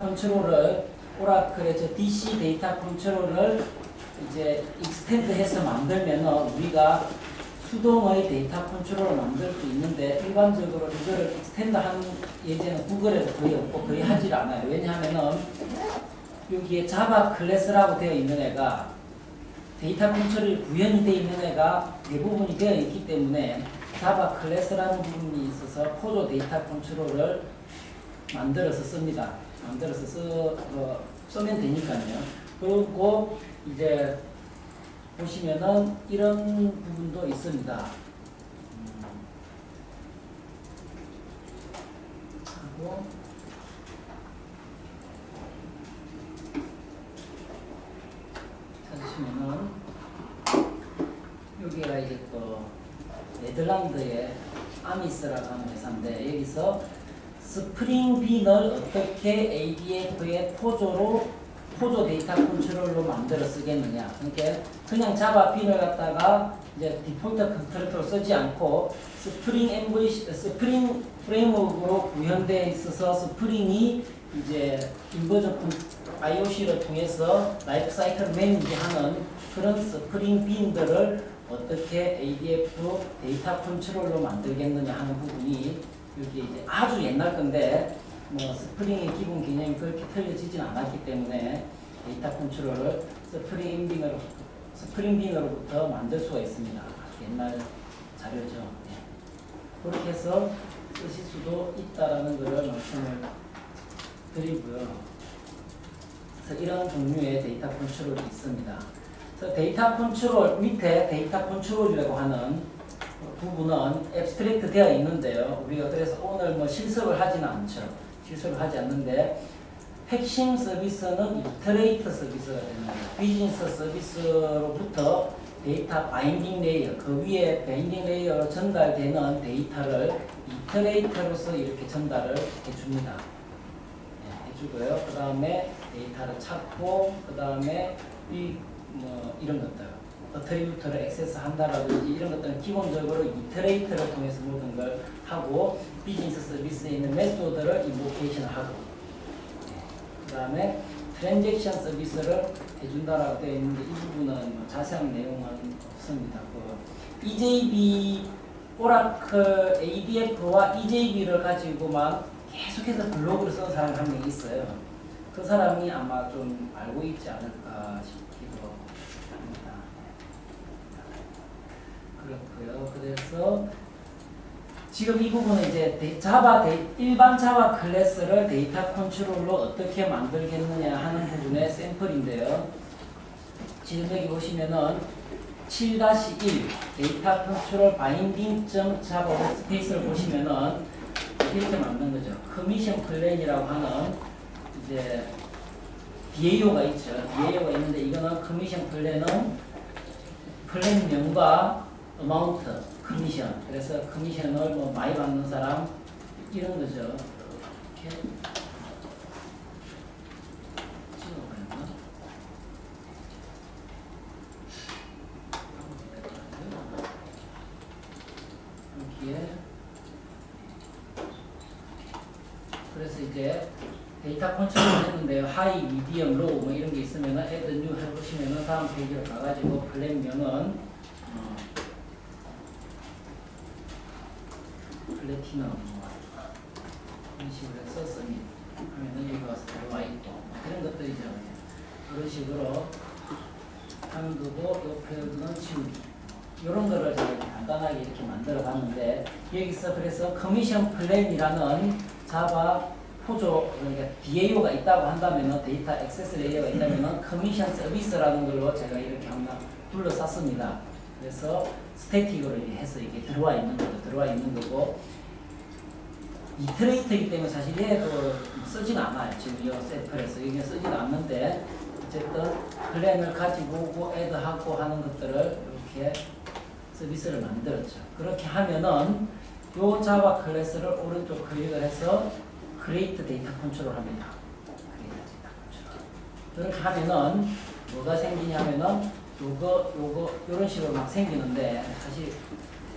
컨트롤을 오라클의 저 DC 데이터 컨트롤을 이제 익스텐드해서 만들면은 우리가 수동의 데이터 컨트롤을 만들 수 있는데 일반적으로 이거를 익스텐드하는 예제는 구글에도 거의 없고 거의 하질 않아요. 왜냐하면은 여기에 자바 클래스라고 되어 있는 애가 데이터 컨트롤이 구현이 되어 있는 애가 대부분이 되어 있기 때문에 자바 클래스라는 부분이 있어서 포조 데이터 컨트롤을 만들어서 씁니다. 만들어서 쓰면 되니까요. 그리고 이제 보시면은 이런 부분도 있습니다. 하고 찾으시면은 여기가 이제 또 네덜란드의 아미스라고 하는 회사인데 여기서 스프링 빈을 어떻게 ADF의 포조 데이터 컨트롤로 만들어 쓰겠느냐. 그러니까 그냥 자바 빈을 갖다가 이제 디폴트 컨스트럭터로 쓰지 않고 스프링 프레임워크로 구현되어 있어서 스프링이 이제 인버전 IOC를 통해서 라이프 사이클 매니지하는 그런 스프링 빈들을 어떻게 ADF 데이터 컨트롤로 만들겠느냐 하는 부분이 여기 이제 아주 옛날 건데 뭐 스프링의 기본 개념이 그렇게 틀려지진 않았기 때문에 데이터 컨트롤을 스프링 빈으로부터 만들 수가 있습니다. 옛날 자료죠. 네. 그렇게 해서 쓰실 수도 있다라는 것을 말씀을 드리고요. 그래서 이런 종류의 데이터 컨트롤이 있습니다. 그래서 데이터 컨트롤 밑에 데이터 컨트롤이라고 하는 부분은 앱스트랙트 되어 있는데요. 우리가 그래서 오늘 뭐 실습을 하지는 않죠. 실습을 하지 않는데 핵심 서비스는 이터레이터 서비스가 됩니다. 비즈니스 서비스로부터 데이터 바인딩 레이어, 그 위에 바인딩 레이어로 전달되는 데이터를 이터레이터로서 이렇게 전달을 해줍니다. 네, 해주고요. 그 다음에 데이터를 찾고, 그 다음에 이런 것들. 어트리뷰터를 액세스한다라든지 이런 것들은 기본적으로 이터레이터를 통해서 모든 걸 하고 비즈니스 서비스에 있는 메소드를 인보케이션을 하고 그 다음에 트랜잭션 서비스를 해준다라고 되어 있는데 이 부분은 뭐 자세한 내용은 없습니다. EJB 오라클 ADF와 EJB를 가지고만 계속해서 블로그를 쓴 사람이 한 명 있어요. 그 사람이 아마 좀 알고 있지 않을까 싶기도 합니다. 그렇고요. 그래서 지금 이 부분은 이제 일반 자바 클래스를 데이터 컨트롤로 어떻게 만들겠느냐 하는 부분의 샘플인데요. 지금 여기 보시면은 7-1 데이터 컨트롤 바인딩.자바 워크스페이스를 보시면은 이렇게 만든 거죠. 커미션 플랜이라고 하는 이제 DAO가 있죠. DAO가 있는데 이거는 커미션 플랜은 플랜명과 어마운트, 커미션. 그래서 커미션을 뭐 많이 받는 사람 이런 거죠. 이렇게 찍어봐요. 여기에 그래서 이제 데이터 컨트롤을 했는데요. 하이, 미디엄, 로우 뭐 이런 게 있으면은 애드 뉴 해보시면은 다음 페이지로 가가지고 플랜명은 플래티넘 이런 식으로 해서 서밋 하면은 여기 와서 들어와 있고 그런 것들이죠. 그런 식으로 하는 거고 옆에는 지우기 이런 거를 제가 간단하게 이렇게 만들어 봤는데 여기서 그래서 커미션 플랜이라는 자바 포조 그러니까 DAO가 있다고 한다면은 데이터 액세스 레이어가 있다면은 커미션 서비스라는 걸로 제가 이렇게 한번 둘러쌌습니다. 그래서 스태틱으로 해서 이게 들어와 있는 거고 이터레이터이기 때문에 사실 얘도 쓰진 않아요. 지금 이 샘플에서 이게 쓰진 않는데 어쨌든 플랜을 가지고 오고 애드하고 하는 것들을 이렇게 서비스를 만들었죠. 그렇게 하면은 요 자바 클래스를 오른쪽 클릭을 해서 크리에이트 데이터 컨트롤 합니다. 그렇게 하면은 뭐가 생기냐면은 요거 이런 식으로 막 생기는데 사실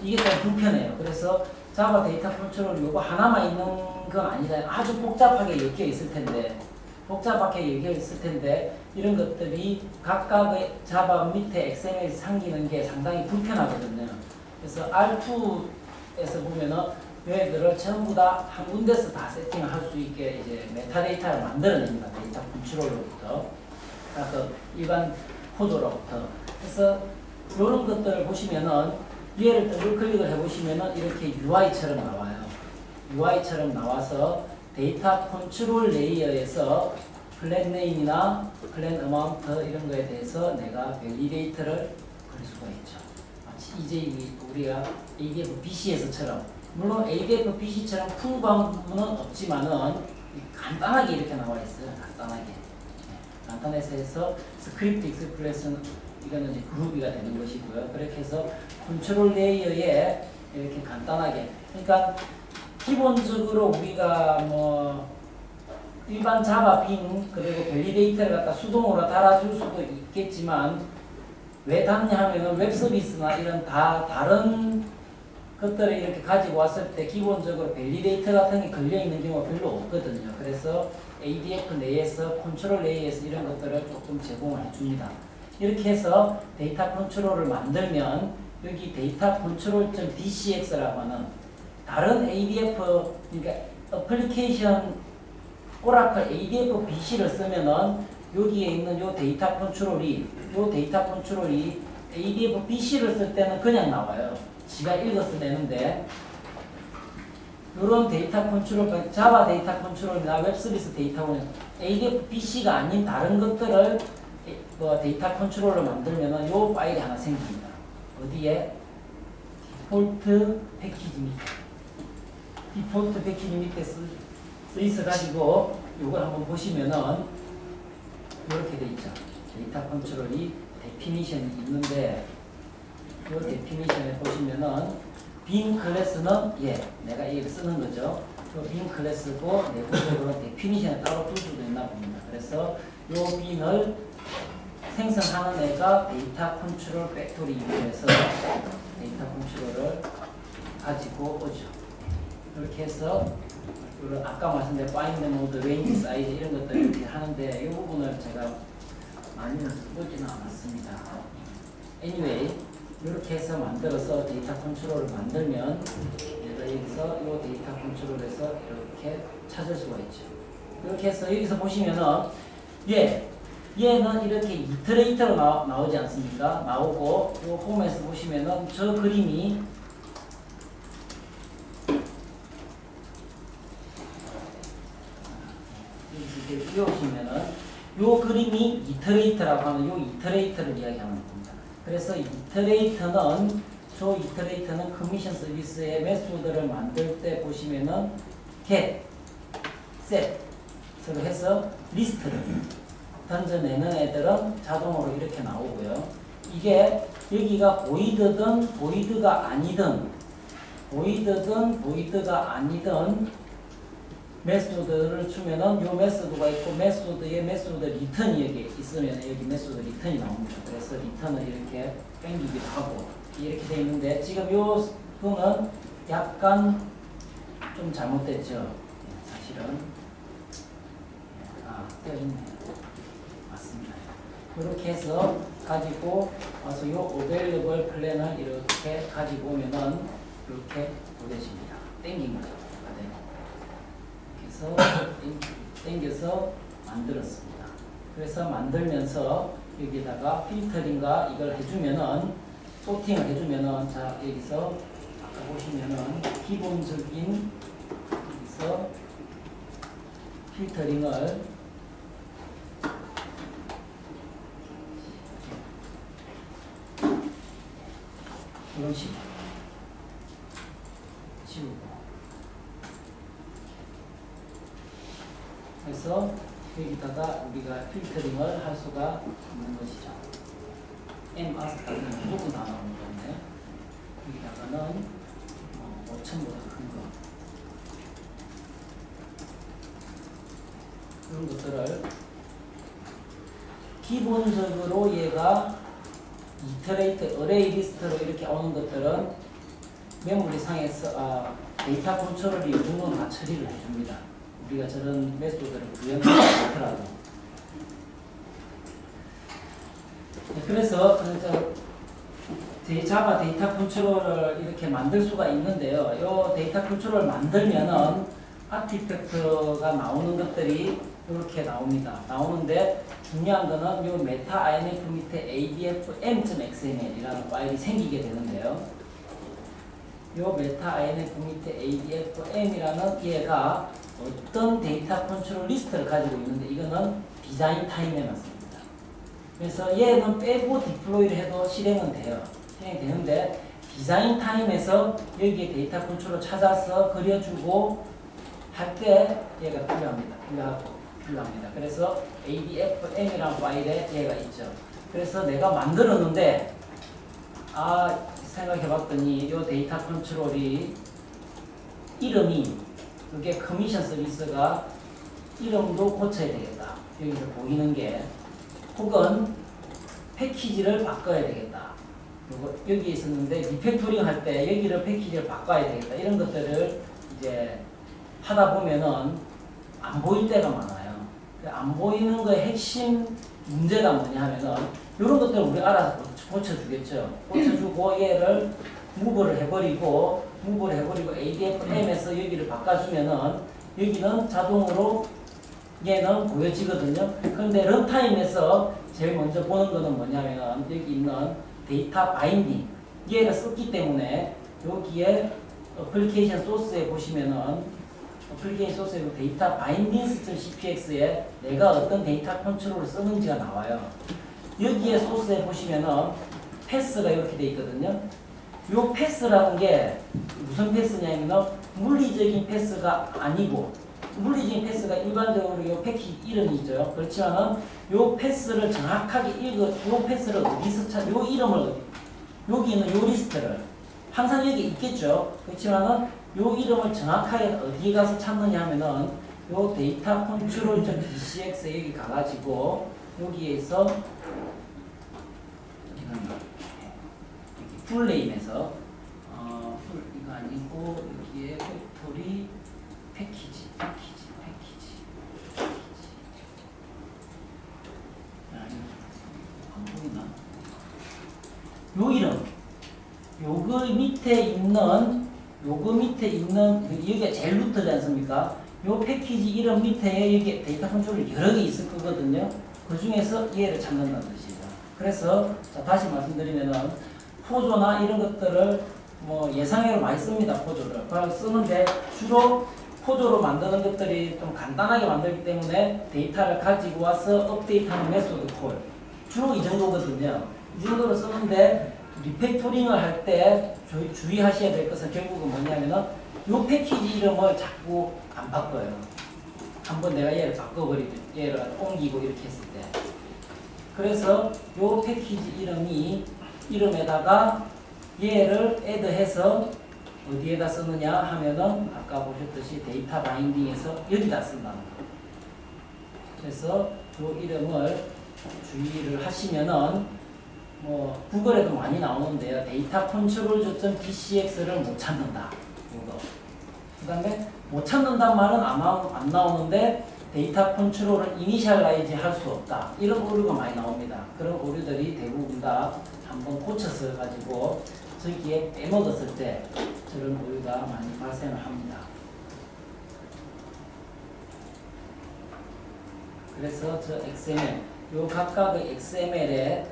이게 좀 불편해요. 그래서 자바 데이터 컨트롤 요거 하나만 있는 건 아니잖아요. 아주 복잡하게 엮여 있을 텐데 복잡하게 얘기했을 텐데 이런 것들이 각각의 자바 밑에 XML에 상기는 게 상당히 불편하거든요. 그래서 R2에서 보면은 얘들을 전부 다 한 군데서 다 세팅을 할 수 있게 이제 메타데이터를 만들어냅니다. 데이터 컨트롤러부터 그 일반 코드로부터. 그래서 이런 것들을 보시면은 얘를 더블 클릭을 해보시면은 이렇게 UI처럼 나와요. UI처럼 나와서 데이터 컨트롤 레이어에서 플랜 네임이나 플랜 어마운트 이런 거에 대해서 내가 밸리데이터를 걸 수가 있죠. 마치 이제 우리가 ADF-BC에서처럼 물론 ADF-BC처럼 풀 광문은 없지만은 간단하게 이렇게 나와 있어요. 간단하게. 간단해서 해서 스크립트 익스프레스는 이거는 이제 그룹이가 되는 것이고요. 그렇게 해서 컨트롤 레이어에 이렇게 간단하게. 그러니까 기본적으로 우리가 뭐 일반 자바 빈 그리고 밸리데이터를 갖다 수동으로 달아줄 수도 있겠지만 왜 닿냐 하면은 웹 서비스나 이런 다른 것들을 이렇게 가지고 왔을 때 기본적으로 밸리데이터 같은 게 걸려 있는 경우가 별로 없거든요. 그래서 ADF 내에서 컨트롤 레이어에서 이런 것들을 조금 제공을 해줍니다. 이렇게 해서 데이터 컨트롤을 만들면 여기 데이터 컨트롤.dcx라고 하는 다른 ADF 그러니까 어플리케이션 오라클 ADF-BC를 쓰면은 여기에 있는 요 데이터 컨트롤이 ADF-BC를 쓸 때는 그냥 나와요. 지가 읽어서 내는데 이런 데이터 컨트롤, 자바 데이터 컨트롤이나 웹서비스 데이터 보면 ADF-BC가 아닌 다른 것들을 데이터 컨트롤을 만들면은 요 파일이 하나 생깁니다. 어디에? 디폴트 패키지 밑에. 디폴트 패키지 밑에 쓰 있어가지고 이걸 한번 보시면은 이렇게 돼 있죠. 데이터 컨트롤이 데피니션이 있는데 이 데피니션에 보시면은 빈 클래스는 내가 이렇게 쓰는 거죠. 빈 클래스고 내부적으로 데피니션을 따로 둘 수도 있나 봅니다. 그래서 이 빈을 생성하는 애가 데이터 컨트롤 팩토리 이용해서 데이터 컨트롤을 가지고 오죠. 이렇게 해서 아까 말씀드린 파인드 모드, 레인지 사이즈 이런 것들 이렇게 하는데 이 부분을 제가 많이는 써보지는 않았습니다. anyway 이렇게 해서 만들어서 데이터 컨트롤을 만들면 여기서 이 데이터 컨트롤에서 이렇게 찾을 수가 있죠. 이렇게 해서 여기서 보시면은 얘는 이렇게 이터레이터로 나오지 않습니까? 나오고 이 홈에서 보시면은 저 그림이 이렇게 띄워보시면은 요 그림이 이터레이터라고 하는 요 이터레이터를 이야기하는 겁니다. 그래서 이터레이터는 커미션 서비스의 메소드를 만들 때 보시면은 get, set으로 해서 리스트를 던져내는 애들은 자동으로 이렇게 나오고요. 이게 여기가 보이드든 보이드가 아니든 메소드를 주면은 요 메소드가 있고 메소드에 메소드 리턴이 여기 있으면 여기 메소드 리턴이 나옵니다. 그래서 리턴을 이렇게 땡기기도 하고 이렇게 되어 있는데 지금 요 부분은 약간 좀 잘못됐죠. 사실은 되어 있네요. 맞습니다. 이렇게 해서 가지고 와서 요 available 플랜을 이렇게 가지고 오면은 이렇게 보여집니다. 땡긴 거죠. 그래서 땡겨서 만들었습니다. 그래서 만들면서 여기다가 필터링과 이걸 해주면은 소팅을 해주면은 자 여기서 아까 보시면은 기본적인 여기서 필터링을 이런 식으로 지우고 그래서 여기다가 우리가 필터링을 할 수가 있는 것이죠. master는 무조건 다 나오는 건데 여기다가는 5,000보다 큰 거 이런 것들을 기본적으로 얘가 이터레이트, 어레이 리스트로 이렇게 오는 것들은 메모리 상에서 데이터 컨트롤이 누구나 다 처리를 해줍니다. 우리가 저런 메소드를 구현하지 않더라도. 그래서 자바 데이터 컨트롤을 이렇게 만들 수가 있는데요. 이 데이터 컨트롤을 만들면은 아티팩트가 나오는 것들이 이렇게 나옵니다. 나오는데 중요한 거는 이 메타 INF 밑에 adfm.xml이라는 파일이 생기게 되는데요. 이 메타 INF 밑에 adfm이라는 얘가 어떤 데이터 컨트롤 리스트를 가지고 있는데 이거는 디자인 타임에 맞습니다. 그래서 얘는 빼고 디플로이를 해도 실행은 돼요. 실행이 되는데 디자인 타임에서 여기에 데이터 컨트롤을 찾아서 그려주고 할 때 얘가 필요합니다. 그래서 adfm이라는 파일에 얘가 있죠. 그래서 내가 만들었는데 생각해봤더니 이 데이터 컨트롤이 이름이 그게 커미션 서비스가 이름도 고쳐야 되겠다. 여기서 보이는 게 혹은 패키지를 바꿔야 되겠다. 여기 있었는데 리팩토링 할 때 여기를 패키지를 바꿔야 되겠다. 이런 것들을 이제 하다 보면은 안 보일 때가 많아요. 안 보이는 거의 핵심 문제가 뭐냐 하면은 이런 것들을 우리 알아서 고쳐주겠죠. 고쳐주고 얘를 무브를 해버리고 adfm에서 여기를 바꿔주면은 여기는 자동으로 얘는 보여지거든요. 그런데 런타임에서 제일 먼저 보는 거는 뭐냐면은 여기 있는 데이터 바인딩 얘를 썼기 때문에 여기에 어플리케이션 소스에 보시면은 어플리케이션 소스에 데이터 바인딩스.cpx에 내가 어떤 데이터 컨트롤을 쓰는지가 나와요. 여기에 소스에 보시면은 패스가 이렇게 돼 있거든요. 이 패스라는 게 무슨 패스냐면은 물리적인 패스가 아니고 물리적인 패스가 일반적으로 이 패키지 이름이 있죠. 그렇지만은 이 패스를 정확하게 이 패스를 어디서 이 이름을 여기 있는 이 리스트를 항상 여기 있겠죠. 그렇지만은 이 이름을 정확하게 어디에 가서 찾느냐 하면은 이 데이터 컨트롤.bcx 여기 가가지고 여기에서 풀네임에서 이거 아니고 여기에 팩토리 패키지 안 보이나? 요 이름 요거 밑에 있는 여기가 제일 루트지 않습니까? 요 패키지 이름 밑에 여기 데이터 컨트롤이 여러 개 있을 거거든요. 그 중에서 얘를 찾는다는 뜻이죠. 그래서 다시 말씀드리면은 포조나 이런 것들을 뭐 예상외로 많이 씁니다. 포조를 쓰는데 주로 포조로 만드는 것들이 좀 간단하게 만들기 때문에 데이터를 가지고 와서 업데이트하는 메소드 콜 주로 이 정도거든요. 이 정도로 쓰는데 리팩토링을 할 때 주의하셔야 될 것은 결국은 뭐냐면은 이 패키지 이름을 자꾸 안 바꿔요. 한번 내가 얘를 바꿔버리고 얘를 옮기고 이렇게 했을 때 그래서 이 패키지 이름에다가 얘를 애드해서 어디에다 쓰느냐 하면은 아까 보셨듯이 데이터 바인딩에서 여기다 쓴다는 거예요. 그래서 이 이름을 주의를 하시면은 뭐 구글에도 많이 나오는데요. 데이터 컨트롤.bcx를 못 찾는다. 이거. 그다음에 못 찾는다는 말은 안 나오는데 데이터 컨트롤을 이니셜라이즈 할 수 없다. 이런 오류가 많이 나옵니다. 그런 오류들이 대부분 다 한번 고쳐서 가지고 저기에 빼먹었을 때 저런 오류가 많이 발생을 합니다. 그래서 저 XML, 요 각각의 XML에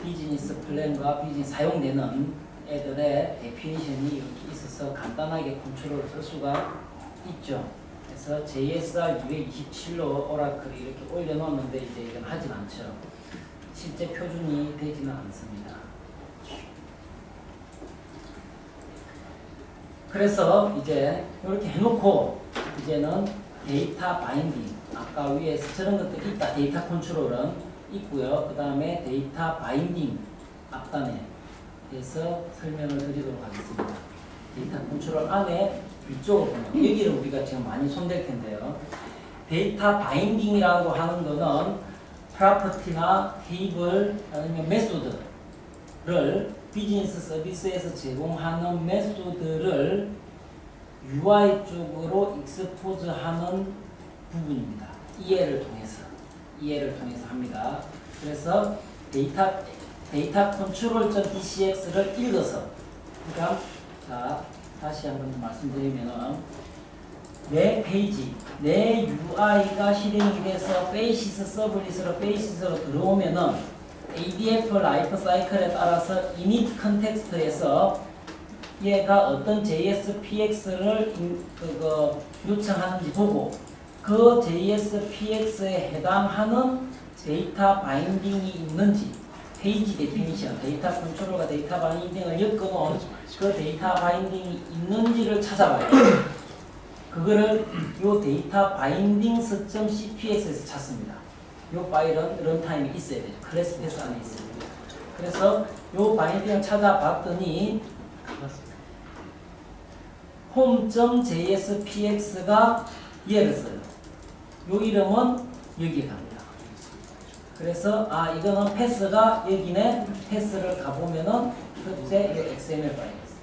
비즈니스 플랜과 비즈니스 사용되는 애들의 데피니션이 이렇게 있어서 간단하게 컨트롤을 쓸 수가 있죠. 그래서 JSR 227로 오라클이 이렇게 올려놓았는데 이제 이건 하진 않죠. 실제 표준이 되지는 않습니다. 그래서 이제 이렇게 해놓고 이제는 데이터 바인딩 아까 위에서 저런 것들이 있다. 데이터 컨트롤은 있고요. 그 다음에 데이터 바인딩 앞단에 대해서 설명을 드리도록 하겠습니다. 데이터 컨트롤 안에 위쪽으로 보면 여기를 우리가 지금 많이 손댈 텐데요. 데이터 바인딩이라고 하는 거는 프로퍼티나 테이블 아니면 메소드를 비즈니스 서비스에서 제공하는 메소드를 UI 쪽으로 익스포즈하는 부분입니다. 이해를 통해서 합니다. 그래서 데이터 컨트롤.dcx를 읽어서, 그러니까 자 다시 한번 더 말씀드리면은 내 페이지, 내 UI가 실행이 돼서 베이시스 서블릿으로 들어오면은 ADF 라이프 사이클에 따라서 이닛 컨텍스트에서 얘가 어떤 JSPX를 요청하는지 보고 그 JSPX에 해당하는 데이터 바인딩이 있는지, 페이지 데피니션, 데이터 컨트롤과 데이터 바인딩을 엮어놓은 그 데이터 바인딩이 있는지를 찾아봐요. 그거를 요 데이터 바인딩스.cpx에서 찾습니다. 요 파일은 런타임에 있어야 되죠. 클래스 패스 안에 있어요. 그래서 요 바인딩을 찾아봤더니 home.jspx가 얘를 써요. 요 이름은 여기에 갑니다. 그래서 이거는 패스가 여기네. 패스를 가보면은 그때 이 XML 파일이 있어요.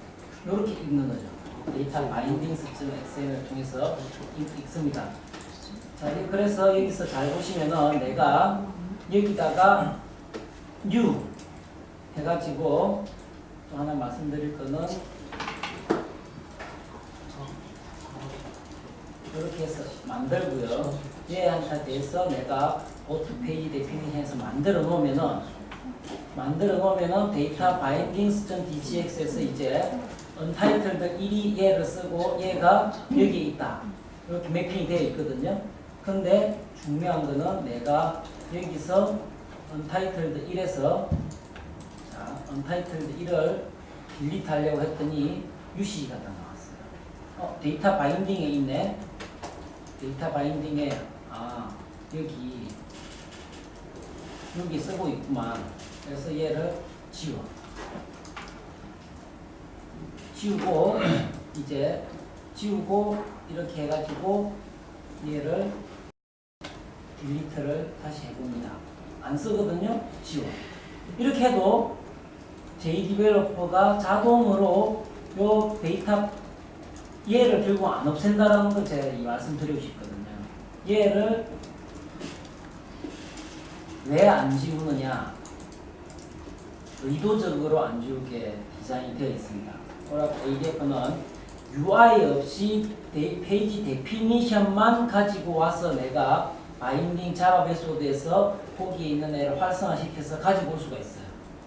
요렇게 읽는 거죠. 데이터 바인딩 시스템 XML을 통해서 읽습니다. 자, 그래서 여기서 잘 보시면은 내가 여기다가 new 해가지고 또 하나 말씀드릴 거는 이렇게 해서 만들고요. 얘한테 대해서 내가 오토 페이지 데피니션에서 만들어 놓으면은 데이터 바인딩스.dgx에서 이제 untitled 1이 얘를 쓰고 얘가 여기에 있다. 이렇게 매핑이 되어 있거든요. 근데 중요한 거는 내가 여기서 untitled 1에서 untitled 1을 딜리트 하려고 했더니 UC가 딱 나왔어요. 데이터 바인딩에 있네. 데이터 바인딩에 여기 쓰고 있구만. 그래서 얘를 지우고 이렇게 해가지고 얘를 딜리트를 다시 해봅니다. 안 쓰거든요. 지워. 이렇게 해도 JDeveloper가 자동으로 요 데이터 얘를 결국 안 없앤다라는 걸 제가 이 말씀드리고 싶거든요. 얘를 왜 안 지우느냐? 의도적으로 안 지우게 디자인이 되어 있습니다. 오라클 ADF는 UI 없이 페이지 데피니션만 가지고 와서 내가 바인딩 자바 메소드에서 거기에 있는 애를 활성화시켜서 가지고 올 수가 있어요.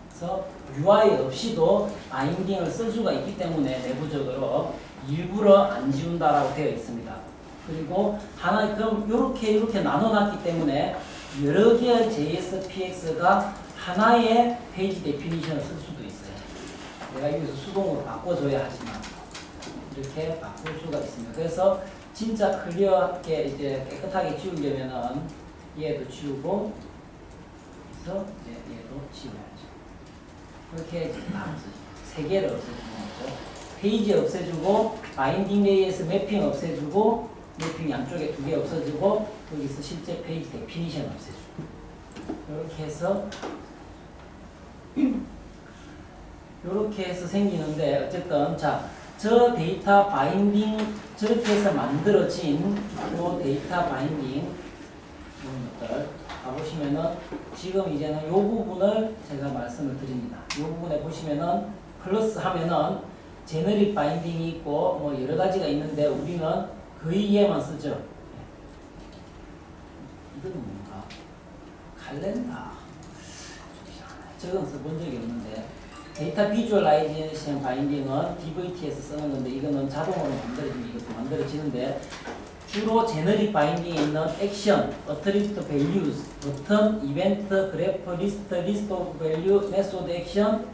그래서 UI 없이도 바인딩을 쓸 수가 있기 때문에 내부적으로 일부러 안 지운다라고 되어 있습니다. 그리고 그럼 이렇게 나눠놨기 때문에 여러 개의 JSPX가 하나의 페이지 데피니션을 쓸 수도 있어요. 내가 여기서 수동으로 바꿔줘야 하지만 이렇게 바꿀 수가 있습니다. 그래서 진짜 클리어하게 이제 깨끗하게 지우려면은 얘도 지우고, 그래서 얘도 지워야죠. 그렇게 다 세 개를 없애주는 거죠. 페이지 없애주고, 바인딩 레이에서 매핑 없애주고, 매핑 양쪽에 2개 없어지고, 여기서 실제 페이지 데피니션 없애주고. 이렇게 해서 생기는데, 어쨌든 저 데이터 바인딩 저렇게 해서 만들어진 요 데이터 바인딩 이런 것들 가보시면은 지금 이제는 요 부분을 제가 말씀을 드립니다. 요 부분에 보시면은 플러스 하면은 제너릭 바인딩이 있고 뭐 여러 가지가 있는데 우리는 거의 얘만 쓰죠. 이거는 뭔가? 칼렌더. 저건 써본 적이 없는데. 데이터 비주얼라이제이션 바인딩은 DVT에서 쓰는 건데 이거는 자동으로 이것도 만들어지는데 주로 제너릭 바인딩에 있는 액션, 어트리뷰트 밸류스, 버튼, 이벤트, 그래프, 리스트 오브 밸류, 메소드 액션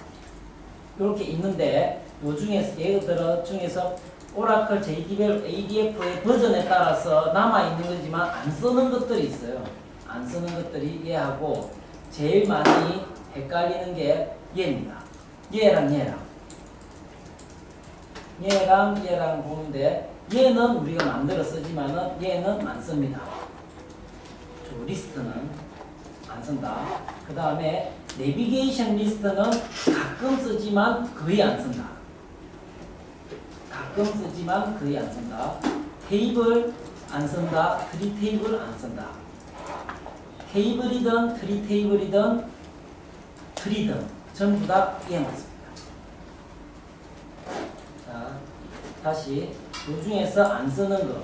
이렇게 있는데 요 중에서 예를 중에서 오라클 ADF의 버전에 따라서 남아 있는 거지만 안 쓰는 것들이 있어요. 안 쓰는 것들이 얘하고 제일 많이 헷갈리는 게 얘입니다. 얘랑 보는데 얘는 우리가 만들어 쓰지만은 얘는 안 씁니다. 저 리스트는 안 쓴다. 그 다음에 내비게이션 리스트는 가끔 쓰지만 거의 안 쓴다. 테이블 안 쓴다. 트리 테이블 안 쓴다. 테이블이든 트리 테이블이든 트리든 전부 다 이해 맞습니다. 자, 다시 그 중에서 안 쓰는 거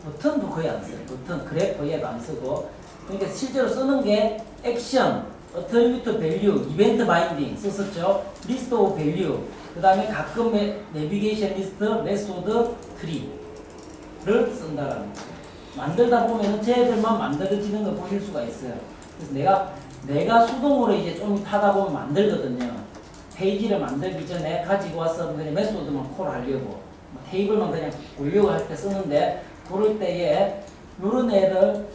버튼도 거의 안 써요. 버튼 그래프에도 안 쓰고 그러니까 실제로 쓰는 게 액션, 어트리뷰트 밸류, 이벤트 바인딩 썼었죠. 리스트 오브 밸류 그 다음에 가끔 내비게이션 리스트, 메소드, 트리를 쓴다라는 거예요. 만들다 보면은 쟤들만 만들어지는 거 보실 수가 있어요. 그래서 내가 수동으로 이제 좀 하다 보면 만들거든요. 페이지를 만들기 전에 가지고 와서 그냥 메소드만 콜 하려고 테이블만 그냥 올려고 할 때 쓰는데 그럴 때에 요런 애를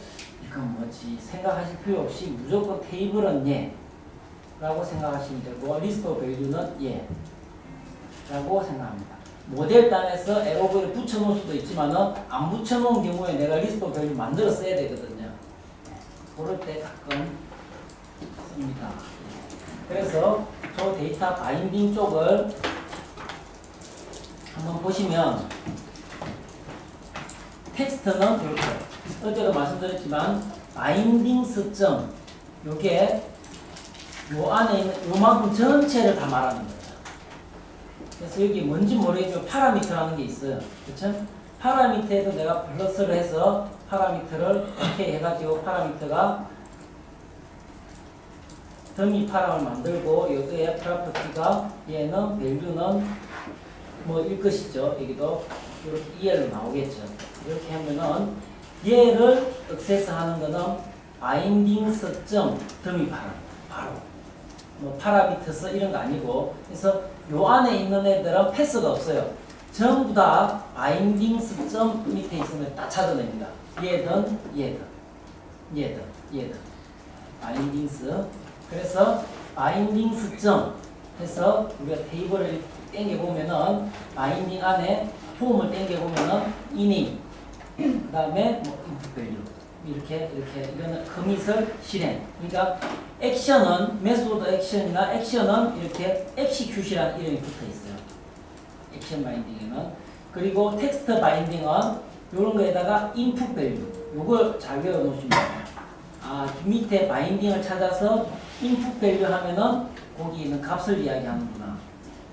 이건 뭐지 생각하실 필요 없이 무조건 테이블은 예 라고 생각하시면 되고 리스트 오브 밸류는 예 라고 생각합니다. 모델 단에서 에러브를 붙여놓을 수도 있지만은 안 붙여놓은 경우에 내가 리스트 오브 밸류 만들어 써야 되거든요. 그럴 때 가끔 씁니다. 그래서 저 데이터 바인딩 쪽을 한번 보시면 텍스트는 이렇게 어제도 말씀드렸지만 바인딩 스점 요게 요 안에 있는 요만큼 전체를 다 말하는 거예요. 그래서 여기 뭔지 모르겠지만 파라미터라는 게 있어요. 그렇죠? 파라미터에도 내가 플러스를 해서 파라미터를 이렇게 해가지고 파라미터가 더미 파람을 만들고 여기에 프로퍼티가 얘는 밸류는 뭐일 것이죠. 여기도 이렇게 EL로 나오겠죠. 이렇게 하면은 얘를 액세스하는 거는 바인딩스 점 더미 파람 바로 뭐 파라미터스 이런 거 아니고 그래서 요 안에 있는 애들은 패스가 없어요. 전부 다 바인딩스 점 밑에 있으면 딱 찾아냅니다. 얘든 바인딩스 그래서 바인딩스 점 해서 우리가 테이블을 땡겨 보면은 바인딩 안에 폼을 땡겨 보면은 이닝 그 다음에 뭐 인풋 밸류 이렇게 이거는 커밋을 실행 그러니까 액션은 메소드 액션이나 액션은 이렇게 엑시큐시라는 이름이 붙어 있어요. 액션 바인딩에는 그리고 텍스트 바인딩은 이런 거에다가 인풋 밸류 요걸 잘 외워 놓으시면 돼요. 밑에 바인딩을 찾아서 인풋 밸류 하면은 거기 있는 값을 이야기하는구나.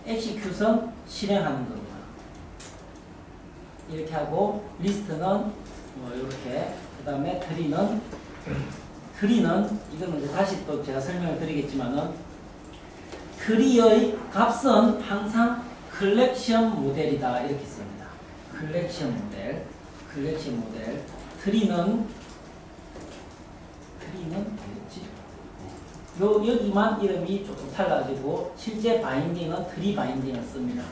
엑시큐션 실행하는 거구나. 이렇게 하고 리스트는 뭐 이렇게 그 다음에 트리는 이거는 이제 다시 또 제가 설명을 드리겠지만은 트리의 값은 항상 컬렉션 모델이다 이렇게 씁니다. 컬렉션 모델 트리는 뭐였지? 여기만 이름이 조금 달라지고 실제 바인딩은 트리 바인딩을 씁니다.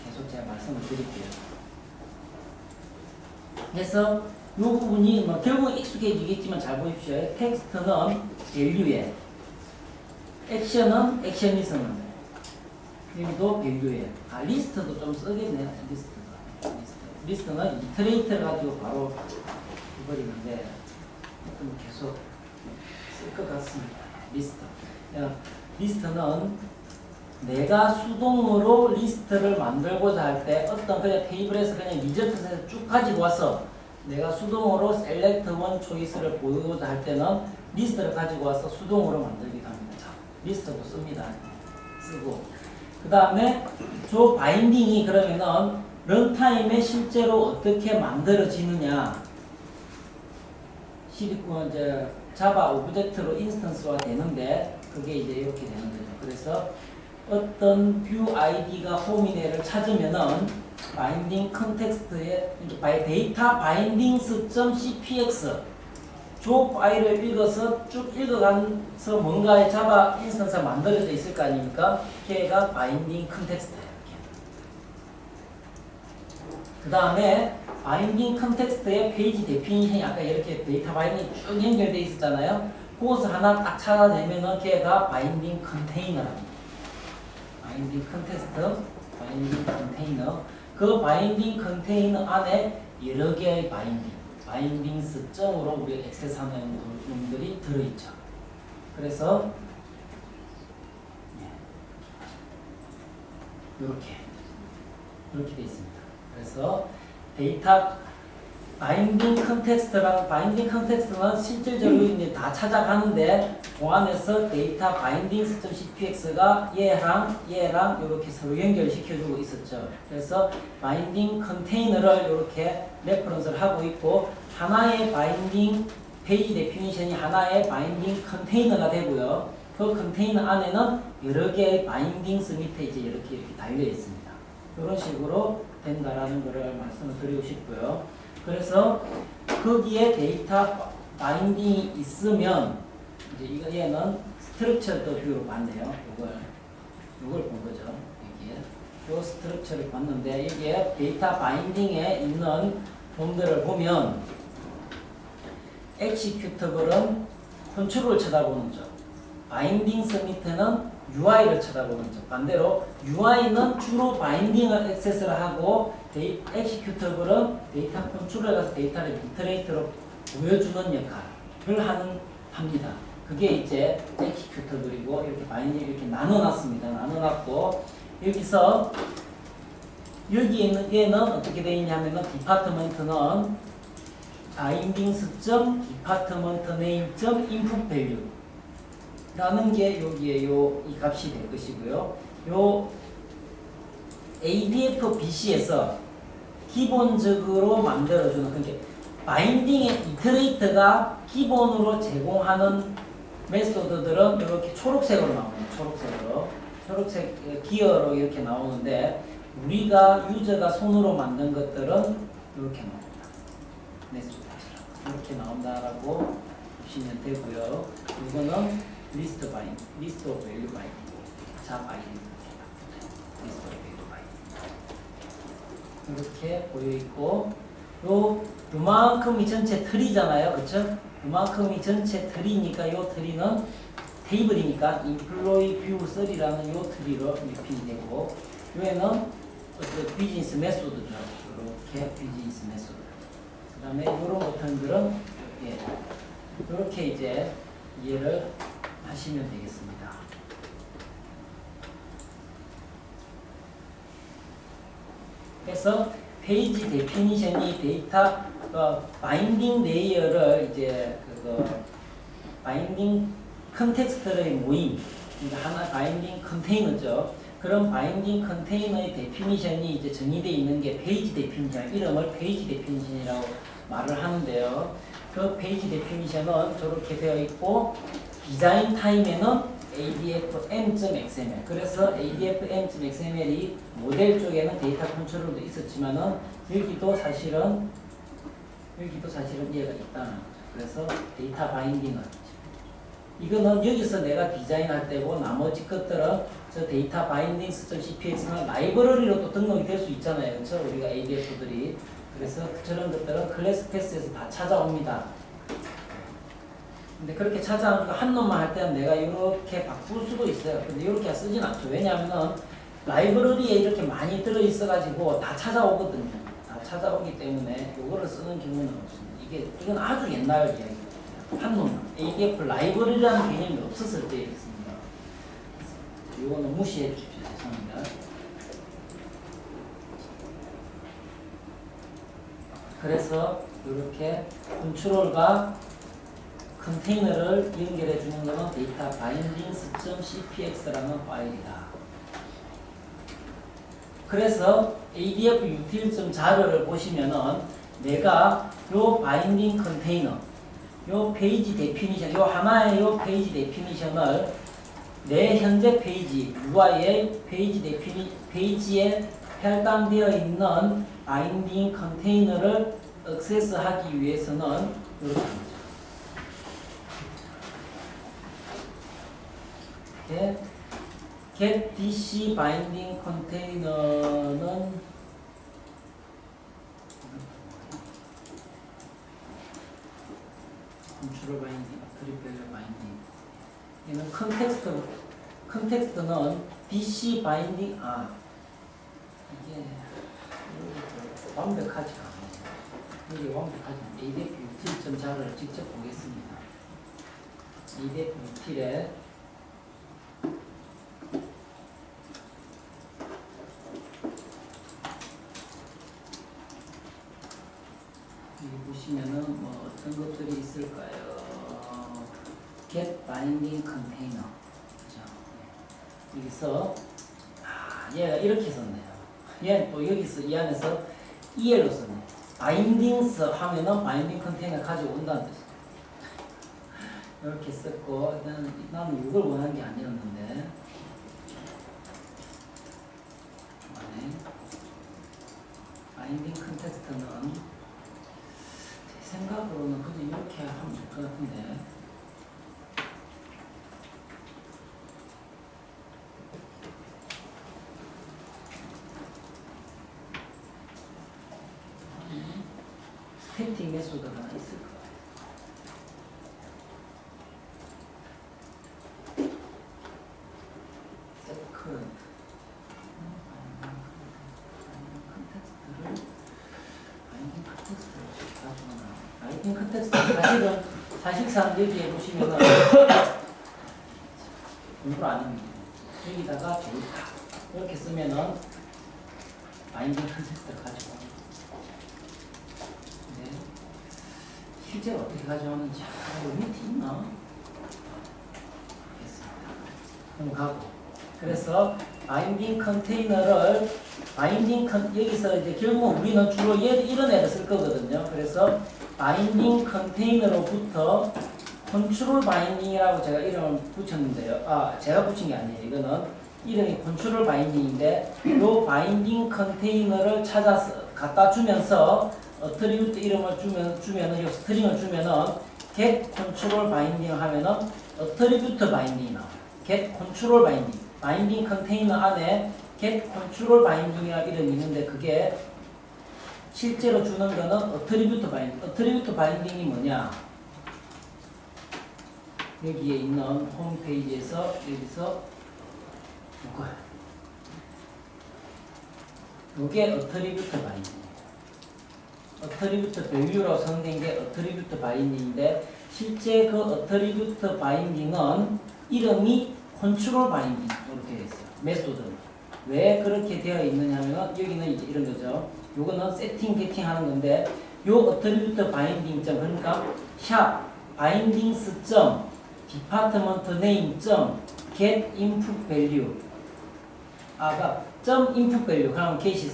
계속 제가 말씀을 드릴게요. 그래서 이 부분이 결국 익숙해지겠지만 잘 보십시오. 텍스트는 밸류에 액션은 액션이스는 여기도 밸류에 리스트도 좀 쓰겠네요. 리스트는 이터레이터를 가지고 바로 해버리는데 계속 쓸 것 같습니다. 리스트는 내가 수동으로 리스트를 만들고자 할 때 어떤 그냥 테이블에서 그냥 리저트에서 쭉 가지고 와서 내가 수동으로 셀렉트 원 초이스를 보이고자 할 때는 리스트를 가지고 와서 수동으로 만들기도 합니다. 자, 리스트도 씁니다. 쓰고 그 다음에 저 바인딩이 그러면은 런타임에 실제로 어떻게 만들어지느냐 이제 자바 오브젝트로 인스턴스화 되는데 그게 이제 이렇게 되는 거죠. 그래서 어떤 뷰 아이디가 홈이네를 찾으면은 바인딩 컨텍스트에 데이터 바인딩스.cpx 조 파일을 읽어서 쭉 읽어가면서 뭔가의 자바 인스턴스가 만들어져 있을 거 아닙니까? 걔가 바인딩 컨텍스트예요. 그 다음에 바인딩 컨텍스트의 페이지 데피니션이 아까 이렇게 데이터 바인딩이 쭉 연결되어 있었잖아요. 그것을 하나 딱 찾아내면은 걔가 바인딩 컨테이너랍니다. 바인딩 컨텍스트, 바인딩 컨테이너. 그 바인딩 컨테이너 안에 여러 개의 바인딩스 점으로 우리가 액세스하는 놈들이 들어있죠. 그래서 이렇게 되어 있습니다. 그래서 데이터 바인딩 컨텍스트랑 바인딩 컨텍스트는 실질적으로 이제 다 찾아가는데 공안에서 데이터 바인딩 CPX가 얘랑 이렇게 서로 연결시켜주고 있었죠. 그래서 바인딩 컨테이너를 이렇게 레퍼런스를 하고 있고 하나의 바인딩 페이지 데피니션이 하나의 바인딩 컨테이너가 되고요. 그 컨테이너 안에는 여러 개의 바인딩스 밑에 이제 이렇게 달려 있습니다. 이런 식으로 된다라는 것을 말씀을 드리고 싶고요. 그래서 거기에 데이터 바인딩이 있으면 이제 얘는 스트럭처도 뷰로 봤네요. 이걸 본 거죠. 여기에 이 스트럭처를 봤는데 이게 데이터 바인딩에 있는 놈들을 보면 엑시큐터블은 컨트롤을 쳐다보는 점, 바인딩 서미트는 UI를 쳐다보는 점. 반대로 UI는 주로 바인딩을 액세스를 하고 엑시큐터블은 데이터 컨트롤에 가서 데이터를 비트레이트로 보여주는 역할을 합니다. 그게 이제 엑시큐터블이고 이렇게 바인딩 이렇게 나눠놨습니다. 나눠놨고 여기서 여기에 있는 얘는 어떻게 되어 있냐면은 디파트먼트는 bindings department name input value 라는 게 여기에 이 값이 될 것이고요. 요 ADF BC에서 기본적으로 만들어주는 그러니까 바인딩의 이터레이터가 기본으로 제공하는 메소드들은 이렇게 초록색으로 나옵니다. 초록색 기어로 이렇게 나오는데 우리가 유저가 손으로 만든 것들은 이렇게 나옵니다. 메소드 이렇게 나온다라고 보시면 되고요. 이거는 리스트 바인딩, 리스트 오브 밸류 바인딩, 자 바인딩 리스트 오브 밸류 바인딩 이렇게 보여 있고 요만큼이 전체 트리잖아요, 그렇죠? 요만큼이 전체 트리니까 요 트리는 테이블이니까 employee view 3라는 요 트리로 리필이 되고 요에는 비즈니스 메소드죠. 이렇게 비즈니스 메소드. 그 다음에 이런 버튼들은 이렇게 이제 이해를 하시면 되겠습니다. 그래서 페이지 데피니션이 데이터 바인딩 레이어를 이제 바인딩 컨텍스트의 모임, 그러니까 하나 바인딩 컨테이너죠. 그런 바인딩 컨테이너의 데피니션이 이제 정의되어 있는 게 페이지 데피니션, 이름을 페이지 데피니션이라고 말을 하는데요. 그 페이지 데피니션은 저렇게 되어 있고 디자인 타임에는 adfm.xml 그래서 adfm.xml이 모델 쪽에는 데이터 컨트롤도 있었지만은 여기도 사실은 이해가 있다는 거죠. 그래서 데이터 바인딩은 이거는 여기서 내가 디자인할 때고 나머지 것들은 저 데이터 바인딩 CPX는 라이브러리로 또 등록이 될 수 있잖아요. 그렇죠? 우리가 ADF들이. 그래서 저런 것들은 클래스 패스에서 다 찾아옵니다. 근데 그렇게 찾아오니까 한 놈만 할 때는 내가 이렇게 바꿀 수도 있어요. 근데 이렇게 쓰진 않죠. 왜냐하면 라이브러리에 이렇게 많이 들어있어가지고 다 찾아오거든요. 다 찾아오기 때문에 이거를 쓰는 경우는 없습니다. 이건 아주 옛날 이야기예요. 한 놈만. ADF 라이브러리라는 개념이 없었을 때 있습니다. 이거는 무시해 주십시오. 죄송합니다. 그래서 이렇게 컨트롤과 컨테이너를 연결해 주는 것은 데이터 bindings.cpx라는 파일이다. 그래서 adf util 자료를 보시면은 내가 요 바인딩 컨테이너, 요 페이지 데피니션, 요 하나의 요 페이지 데피니션을 내 현재 페이지 UI의 페이지에 해당되어 있는 바인딩 컨테이너를 액세스하기 위해서는 이렇게 합니다. get dc binding container는 컨트롤 바인딩, 트리플 바인딩. 얘는 컨텍스트는 dc 바인딩 이게 완벽하지 않아요. 이게 완벽하지 않아요. ADF util 자료를 직접 보겠습니다. ADF util에 것들이 있을까요? get binding container. 그죠? 여기서 얘가 이렇게 썼네요. 얘는 또 여기서 이 안에서 EL로 썼네. bindings 하면은 binding container 가지고 온다는 뜻이에요. 이렇게 썼고 나는 이걸 원하는 게 아니었는데 binding context는 제 생각으로는 그냥 이렇게 하면 될 것 같은데 스태틱 메소드가 하나 있을 거예요. 라이팅 컨텍스트 사실상 여기에 보시면은 공부 아닙니다. 여기다가 좋다 이렇게 쓰면은 바인딩 컨텍스트 가지고 네. 실제로 어떻게 가져오는지 밑에 있나? 그럼 가고 그래서 바인딩 컨테이너를 여기서 이제 결국 우리는 주로 이런 애를 쓸 거거든요. 그래서 바인딩 컨테이너로부터 컨트롤 바인딩이라고 제가 이름을 붙였는데요. 제가 붙인 게 아니에요. 이거는 이름이 컨트롤 바인딩인데 이 바인딩 컨테이너를 찾아서 갖다 주면서 어트리뷰트 이름을 주면은 이 스트링을 주면은 get control binding 하면은 어트리뷰트 바인딩이 나와요. get control binding. 바인딩 컨테이너 안에 get control binding이라는 이름이 있는데 그게 실제로 주는 거는 어트리뷰트 바인딩. 어트리뷰트 바인딩이 뭐냐? 여기에 있는 홈페이지에서 여기서 이게 어트리뷰트 바인딩. 어트리뷰트 밸류로 선된 게 어트리뷰트 바인딩인데 실제 그 어트리뷰트 바인딩은 이름이 컨트롤 바인딩 이렇게 되어 있어요. 메소드는. 왜 그렇게 되어 있느냐 하면 여기는 이제 이런 거죠. 요거는 세팅 게팅 하는 건데 요 어트리뷰트 바인딩 점 그러니까 샵 바인딩스 점 디파트먼트 네임 점 get input value 점 input value 그러면 get이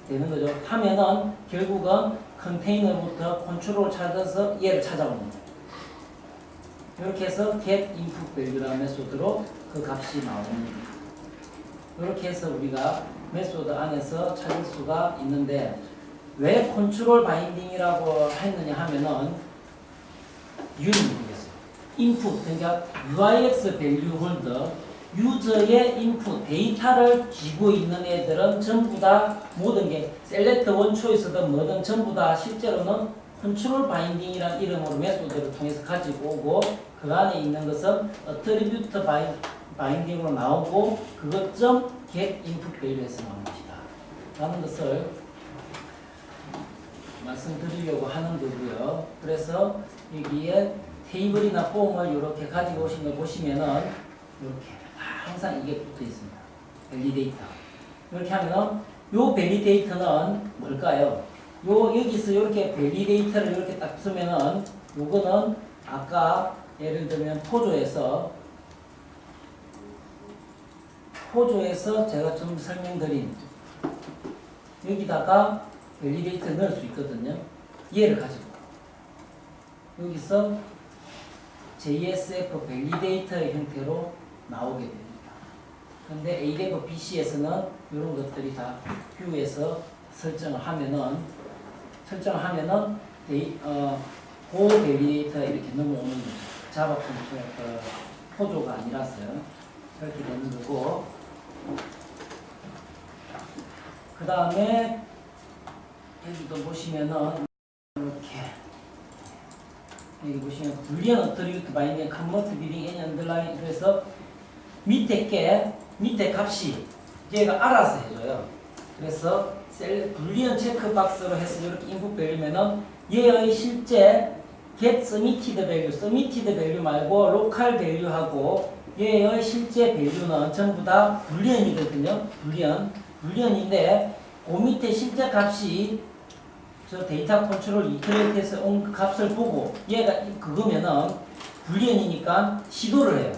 되는 거죠. 하면은 결국은 컨테이너부터 컨트롤 찾아서 얘를 찾아오는 거예요. 이렇게 해서 get input value라는 메소드로 그 값이 나오는 거예요. 이렇게 해서 우리가 메소드 안에서 찾을 수가 있는데 왜 컨트롤 바인딩이라고 했느냐 하면은 이유는 모르겠어요. 인풋 그러니까 UIX 밸류 홀더 유저의 인풋 데이터를 쥐고 있는 애들은 전부 다 모든 게 셀렉트 원 초이스든 뭐든 전부 다 실제로는 컨트롤 바인딩이라는 이름으로 메소드를 통해서 가지고 오고 그 안에 있는 것은 어트리뷰트 바인딩으로 나오고 그것 점 get input value에서 나오는 것이다 라는 것을 말씀드리려고 하는 거고요. 그래서 여기에 테이블이나 폼을 이렇게 가지고 오신 걸 보시면은 이렇게 항상 이게 붙어 있습니다. 밸리데이터. 이렇게 하면은 요 밸리데이터는 뭘까요? 여기서 이렇게 밸리데이터를 이렇게 딱 쓰면은 요거는 아까 예를 들면 포조에서 제가 좀 설명드린 여기다가 밸리데이터 넣을 수 있거든요. 얘를 가지고 여기서 JSF 밸리데이터의 형태로 나오게 됩니다. 근데 ADF BC에서는 이런 것들이 다 뷰에서 설정을 하면은 고 밸리데이터 이렇게 넘어오는 거죠. 자바 포조가 아니라서요. 이렇게 되는 거고 그 다음에 여기도 보시면은 이렇게 여기 보시면 불리한 어트리뷰트 바인딩 컨버트 비딩 애니 언더라인 그래서 밑에 값이 얘가 알아서 해줘요. 그래서 불리한 체크박스로 해서 이렇게 인풋 밸류면은 얘의 실제 get submitted value 말고 local value하고 얘의 실제 밸류는 전부 다 불리언이거든요. 불리언인데 그 밑에 실제 값이 저 데이터 컨트롤 이터레이트에서 온 값을 보고 얘가 그거면은 불리언이니까 시도를 해요.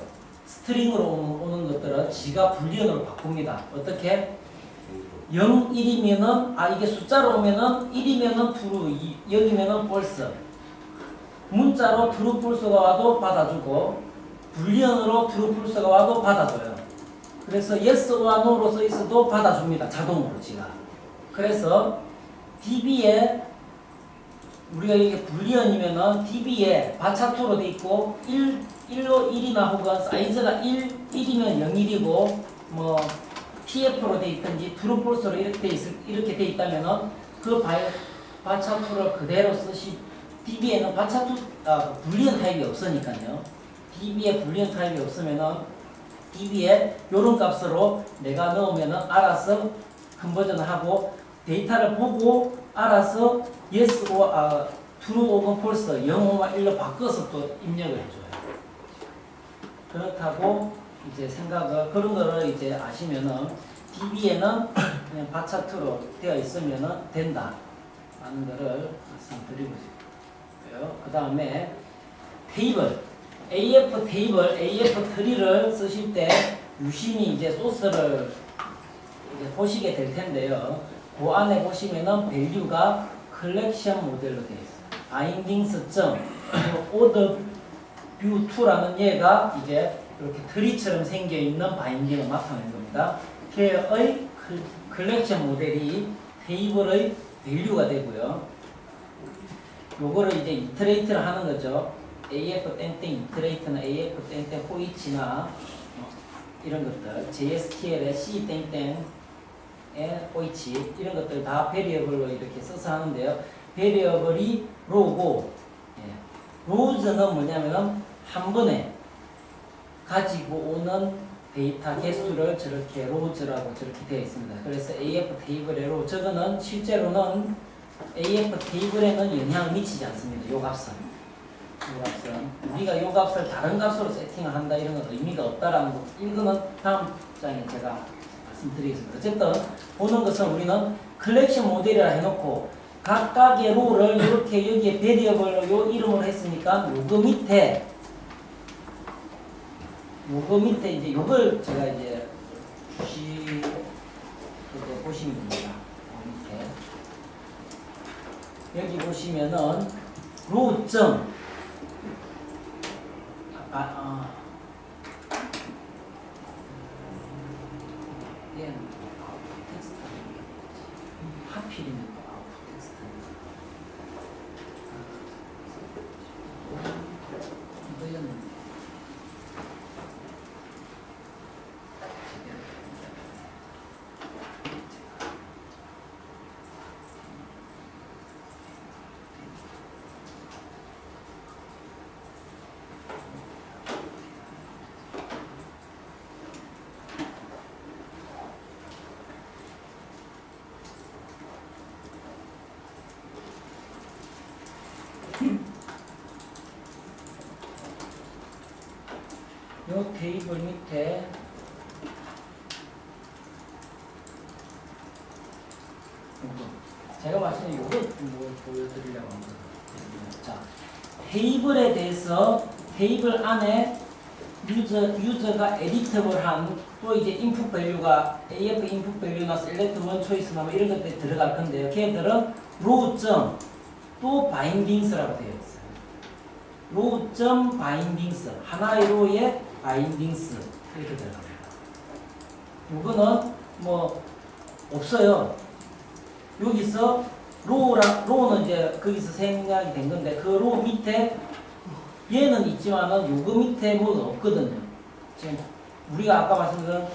스트링으로 오는 것들은 지가 불리언으로 바꿉니다. 어떻게? 0, 1이면은 이게 숫자로 오면은 1이면은 true, 0이면은 false. 문자로 true, false가 와도 받아주고 불리언으로 true, false가 와도 받아줘요. 그래서 yes와 no로 써 있어도 받아줍니다. 자동으로 지가. 그래서 DB에 우리가 이게 불리언이면은 DB에 바차투로 돼 있고 1로 1이나 혹은 사이즈가 1이면 0일이고 뭐 TF로 돼 있든지 true, false로 이렇게 돼 있다면은 그 바차투를 그대로 DB에는 불리언 타입이 없으니까요. DB에 불리언 타입이 없으면은 DB에 요런 값으로 내가 넣으면은 알아서 컨버전을 하고 데이터를 보고 알아서 yes, true 혹은 false, 0, 1로 바꿔서 또 입력을 해줘요. 그렇다고 이제 그런 거를 이제 아시면은 DB에는 그냥 바차트로 되어 있으면은 된다. 라는 거를 말씀드리고 싶고요. 그 다음에 테이블, AF 테이블, AF 트리를 쓰실 때 유심히 이제 소스를 이제 보시게 될 텐데요. 그 안에 보시면은 밸류가 컬렉션 모델로 되어 있어요. 바인딩스 order view 2라는 얘가 이제 이렇게 트리처럼 생겨 있는 바인딩을 나타낸 겁니다. 걔의 컬렉션 모델이 테이블의 밸류가 되고요. 요거를 이제 이터레이트를 하는 거죠. AF 땡땡 이터레이트나 AF 땡땡 호이치나 이런 것들, JSTL의 C 땡땡 호이치 이런 것들 다 베리어블로 이렇게 써서 하는데요. 베리어블이 로고, 로즈는 뭐냐면은 한 번에 가지고 오는 데이터 개수를 저렇게 로즈라고 저렇게 되어 있습니다. 그래서 AF 테이블의 로, 저거는 실제로는 AF 테이블에는 영향을 미치지 않습니다. 요 값은. 우리가 요 값을 다른 값으로 세팅을 한다 이런 건 의미가 없다라는 거. 이거는 다음 장에 제가 말씀드리겠습니다. 어쨌든 보는 것은 우리는 컬렉션 모델이라 해놓고 각각의 로를 이렇게 여기에 베리어블로 요 이름을 했으니까 요거 밑에 이제 요걸 제가 이제 그거 보시면 됩니다. 밑에 여기 보시면은 로점 얘는 텍스트 하필이면 또 아웃 텍스트 이거는 요 테이블 밑에 제가 말씀드린 요거 뭐 보여드리려고 합니다. 자, 테이블에 대해서 테이블 안에 유저가 에디터블한 또 이제 인풋 밸류가 AF 인풋 밸류나 셀렉트 원 초이스나 뭐 이런 것들이 들어갈 건데요. 걔들은 로점 또 바인딩스라고 되어 있어요. 로점 바인딩스 하나의 로에 바인딩스 이렇게 들어갑니다. 요거는 뭐 없어요. 여기서 로는 이제 거기서 생략이 된 건데 그 로 밑에 얘는 있지만은 요거 밑에 뭐가 없거든요. 지금 우리가 아까 말씀드린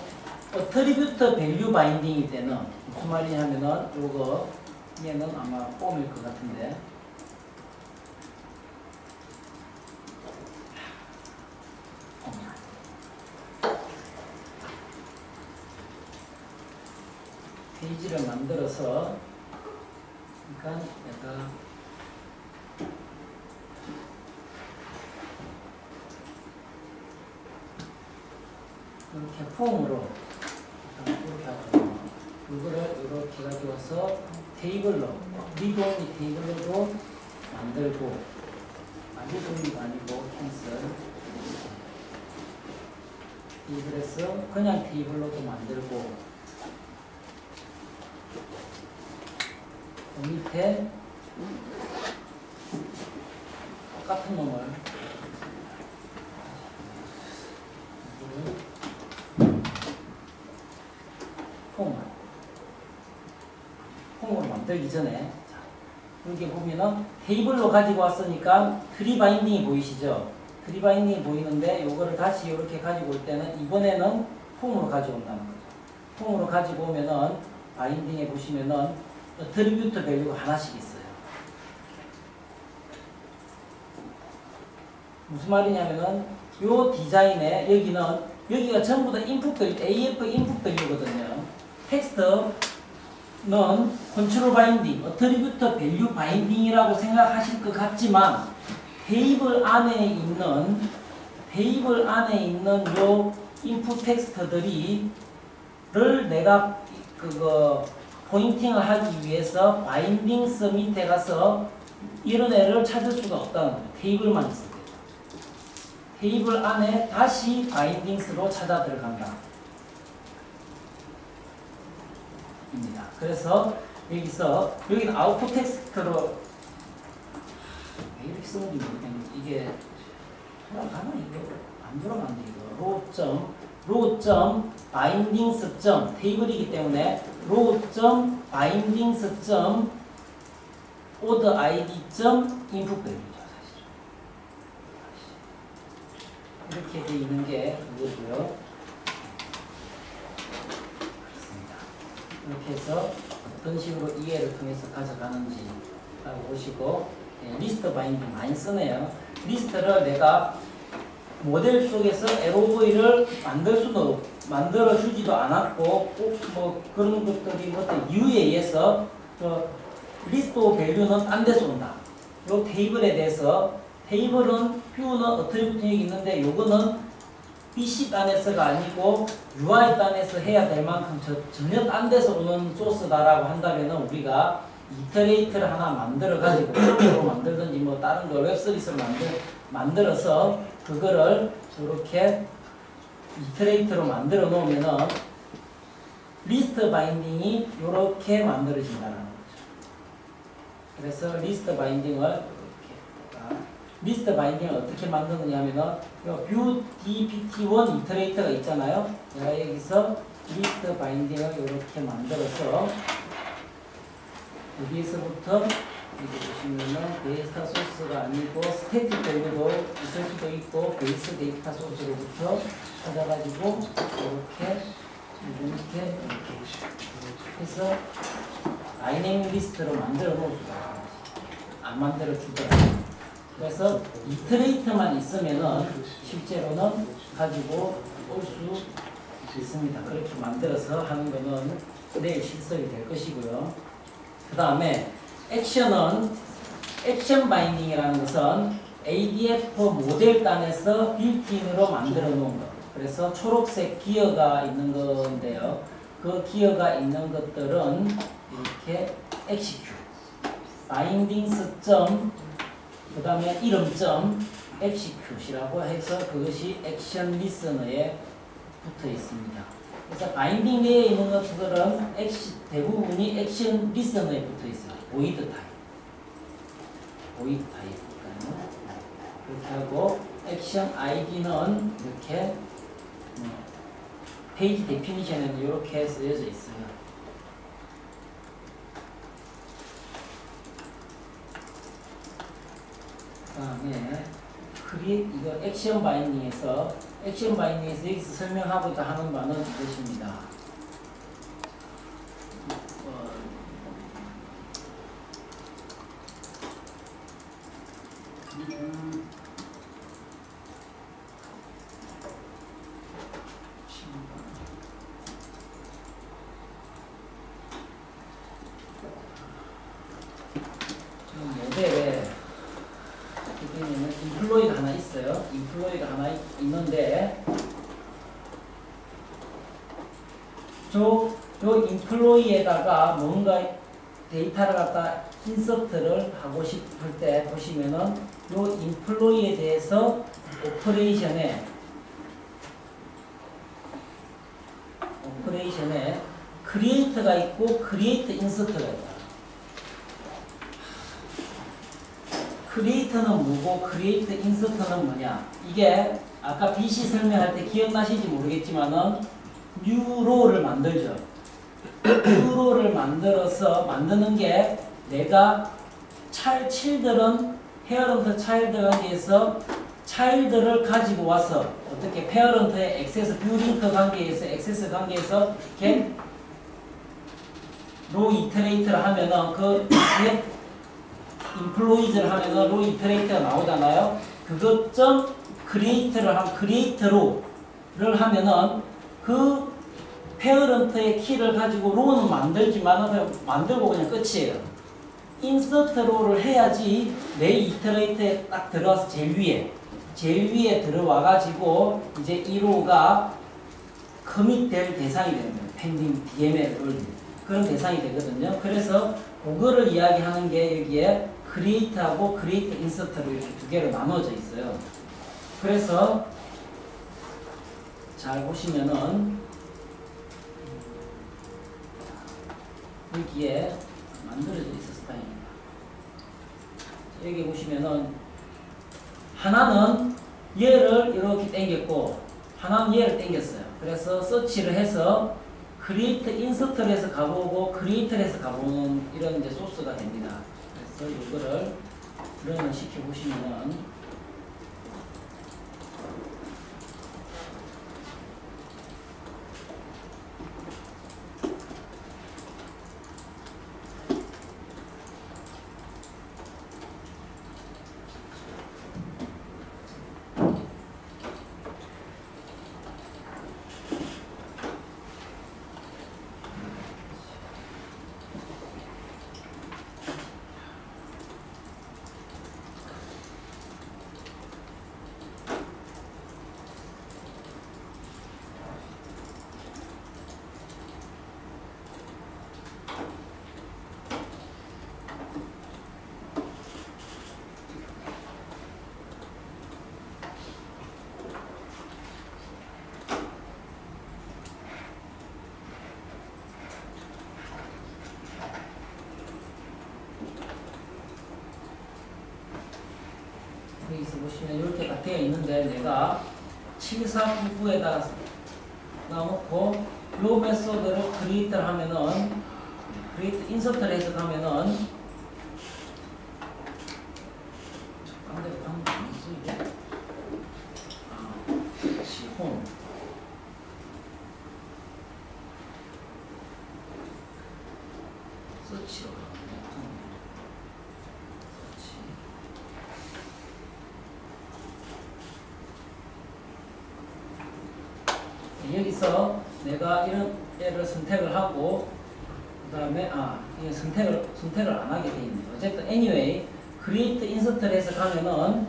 어트리뷰트 밸류 바인딩일 때는 무슨 말이냐면은 요거 얘는 아마 폼일 것 같은데 페이지를 만들어서 그러니까 내가 이렇게 폼으로 이렇게 하고 이거를 이렇게 가져와서 테이블로 리드온리 테이블로도 만들고 리드온리가 아니고 캔슬 테이블에서 그냥 테이블로도 만들고 그 밑에 똑같은 놈을 폼으로 만들기 전에 여기 보면은 테이블로 가지고 왔으니까 트리 바인딩이 보이시죠? 트리 바인딩이 보이는데 요거를 다시 이렇게 가지고 올 때는 이번에는 폼으로 가져온다는 거죠. 폼으로 가지고 오면은 바인딩에 보시면은 어트리뷰트 밸류가 하나씩 있어요. 무슨 말이냐면은 요 디자인에 여기가 전부 다 인풋 밸류, AF 인풋 밸류거든요. 텍스트는 컨트롤 바인딩, 어트리뷰트 밸류 바인딩이라고 생각하실 것 같지만 테이블 안에 있는 요 인풋 텍스트들이를 내가 그거 포인팅을 하기 위해서 바인딩스 밑에 가서 이런 애를 찾을 수가 없다는 거예요. 테이블만 있을 때. 테이블 안에 다시 바인딩스로 찾아 들어간다. 입니다. 그래서 여기는 아웃풋 텍스트로 왜 이렇게 쓰는지 모르겠는데 이게 돌아가나 이거 안 돌아가는데 이거 row bindings 테이블이기 때문에 row bindings odd id input value죠. 이렇게 돼 있는 게 그거고요. 이렇게 해서 어떤 식으로 이해를 통해서 가져가는지 보시고 리스트 바인딩 많이 쓰네요. 리스트를 내가 모델 속에서 LOV를 만들어 주지도 않았고 꼭 뭐 그런 것들이 어떤 이유에 의해서 리스트 밸류는 딴 데서 온다. 요 테이블에 대해서 테이블은 뷰는 어트리뷰트 여기 있는데 요거는 BC 단에서가 아니고 UI 단에서 해야 될 만큼 전혀 딴 데서 오는 소스다라고 한다면은 우리가 이터레이터를 하나 만들어 가지고 웹으로 만들든지 뭐 다른 걸 웹 서비스를 만들어서 그거를 이렇게 이터레이터로 만들어 놓으면은 리스트 바인딩이 이렇게 만들어진다는 거죠. 그래서 리스트 바인딩을 리스트 바인딩을 어떻게 만드느냐 하면은 뷰 dpt1 이터레이터가 있잖아요. 내가 여기서 리스트 바인딩을 이렇게 만들어서 여기에서부터 이렇게 보시면은 데이터 소스가 아니고 스태틱 밸류도 있을 수도 있고 베이스 데이터 소스로부터 찾아가지고 이렇게 해서 다이내믹 리스트로 만들어 놓을 수가 있어요. 안 만들어 주더라고요. 그래서 이터레이터만 있으면은 실제로는 가지고 올 수 있습니다. 그렇게 만들어서 하는 거는 내일 실습이 될 것이고요. 그 다음에 액션 바인딩이라는 것은 ADF 모델 단에서 빌트인으로 만들어 놓은 것. 그래서 초록색 기어가 있는 건데요. 그 기어가 있는 것들은 이렇게 execute, bindings 그 다음에 이름점 execute이라고 해서 그것이 액션 리스너에 붙어 있습니다. 그래서 바인딩 내에 있는 것들은 대부분이 액션 리스너에 붙어 있어요. void 타입. 그렇게 하고 액션 id는 이렇게 페이지 데피니션에는 이렇게 쓰여져 있어요. 그 다음에 이거 액션 바인딩에서 여기서 설명하고자 하는 바는 이것입니다. 모델에 인플로이가 하나 있어요. 인플로이가 하나 있는데 요 인플로이에다가 뭔가 데이터를 갖다 인서트를 하고 싶을 때 보시면은 요 인플로이에 대해서 오퍼레이션에 크리에이터가 있고 크리에이터 인서트가 있다. 크리에이터는 뭐고 크리에이터 인서트는 뭐냐? 이게 아까 BC 설명할 때 기억나실지 모르겠지만은 뉴로를 만들죠. 뉴로를 만들어서 만드는 게 내가 칠들은 페어런트 차일드 관계에서 차일드를 가지고 와서 어떻게 페어런트의 액세스 뷰링크 관계에서 액세스 관계에서 이렇게 로 이터레이트를 하면은 그 인플로이즈를 하면은 로 이터레이트가 나오잖아요. 그것 점 크리에이터를 한 크리에이터로를 하면은 그 페어런트의 키를 가지고 로는 만들지만 그냥 만들고 그냥 끝이에요. 인서트 로를 해야지 내 이터레이터에 딱 들어와서 제일 위에 들어와 가지고 이제 이 로가 커밋될 대상이 되는 거예요. 펜딩 DML 그런 대상이 되거든요. 그래서 그거를 이야기하는 게 여기에 크리에이트하고 크리에이트 인서트로 이렇게 두 개로 나눠져 있어요. 그래서 잘 보시면은 여기에 만들어져 있어 스타일입니다. 여기 보시면은 하나는 얘를 이렇게 당겼고 하나는 얘를 당겼어요. 그래서 서치를 해서 크리에이트 인서트를 해서 가보고 크리에이터를 해서 가보는 이런 이제 소스가 됩니다. 그래서 이거를 런을 시켜 보시면은 여기서 보시면 이렇게 딱 되어 있는데 내가 7499에다 넣어놓고 요 메소드로 크리에이터를 하면은 크리에이터 인서트를 해서 가면은 반대로 가면 뭐지 이게? 지혼 서치로 여기서 내가 이런 애를 선택을 하고 그 다음에 이게 선택을 안 하게 돼 있네. 어쨌든 anyway create insert를 해서 가면은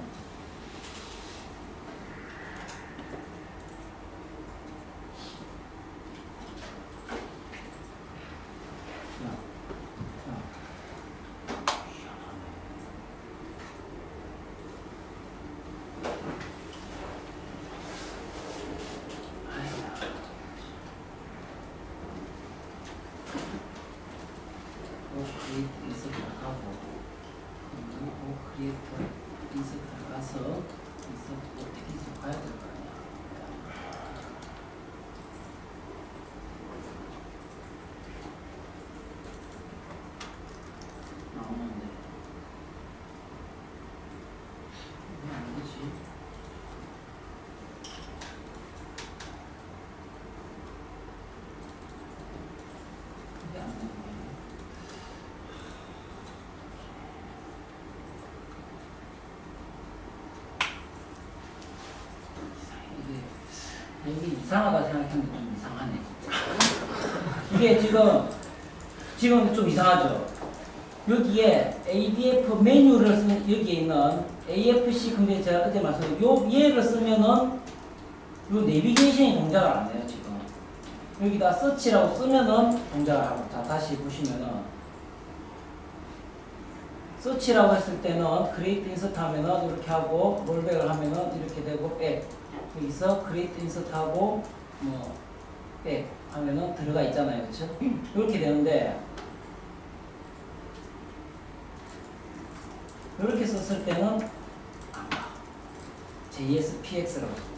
이게 이상하다 생각했는데 좀 이상하네. 이게 지금 좀 이상하죠. 여기에 ADF 메뉴를 쓰면 여기에 있는 AFC 근데 제가 어제 말씀드린 요 얘를 쓰면은 요 내비게이션이 동작을 안 해요 지금. 여기다 서치라고 쓰면은 동작을 하고 자 다시 보시면은 서치라고 했을 때는 create insert 하면은 이렇게 하고 롤백을 하면은 이렇게 되고 백 여기서 create insert 하고 뭐 백 하면은 들어가 있잖아요. 그렇죠? 이렇게 되는데 이렇게 썼을 때는 안 가. JSPX라고.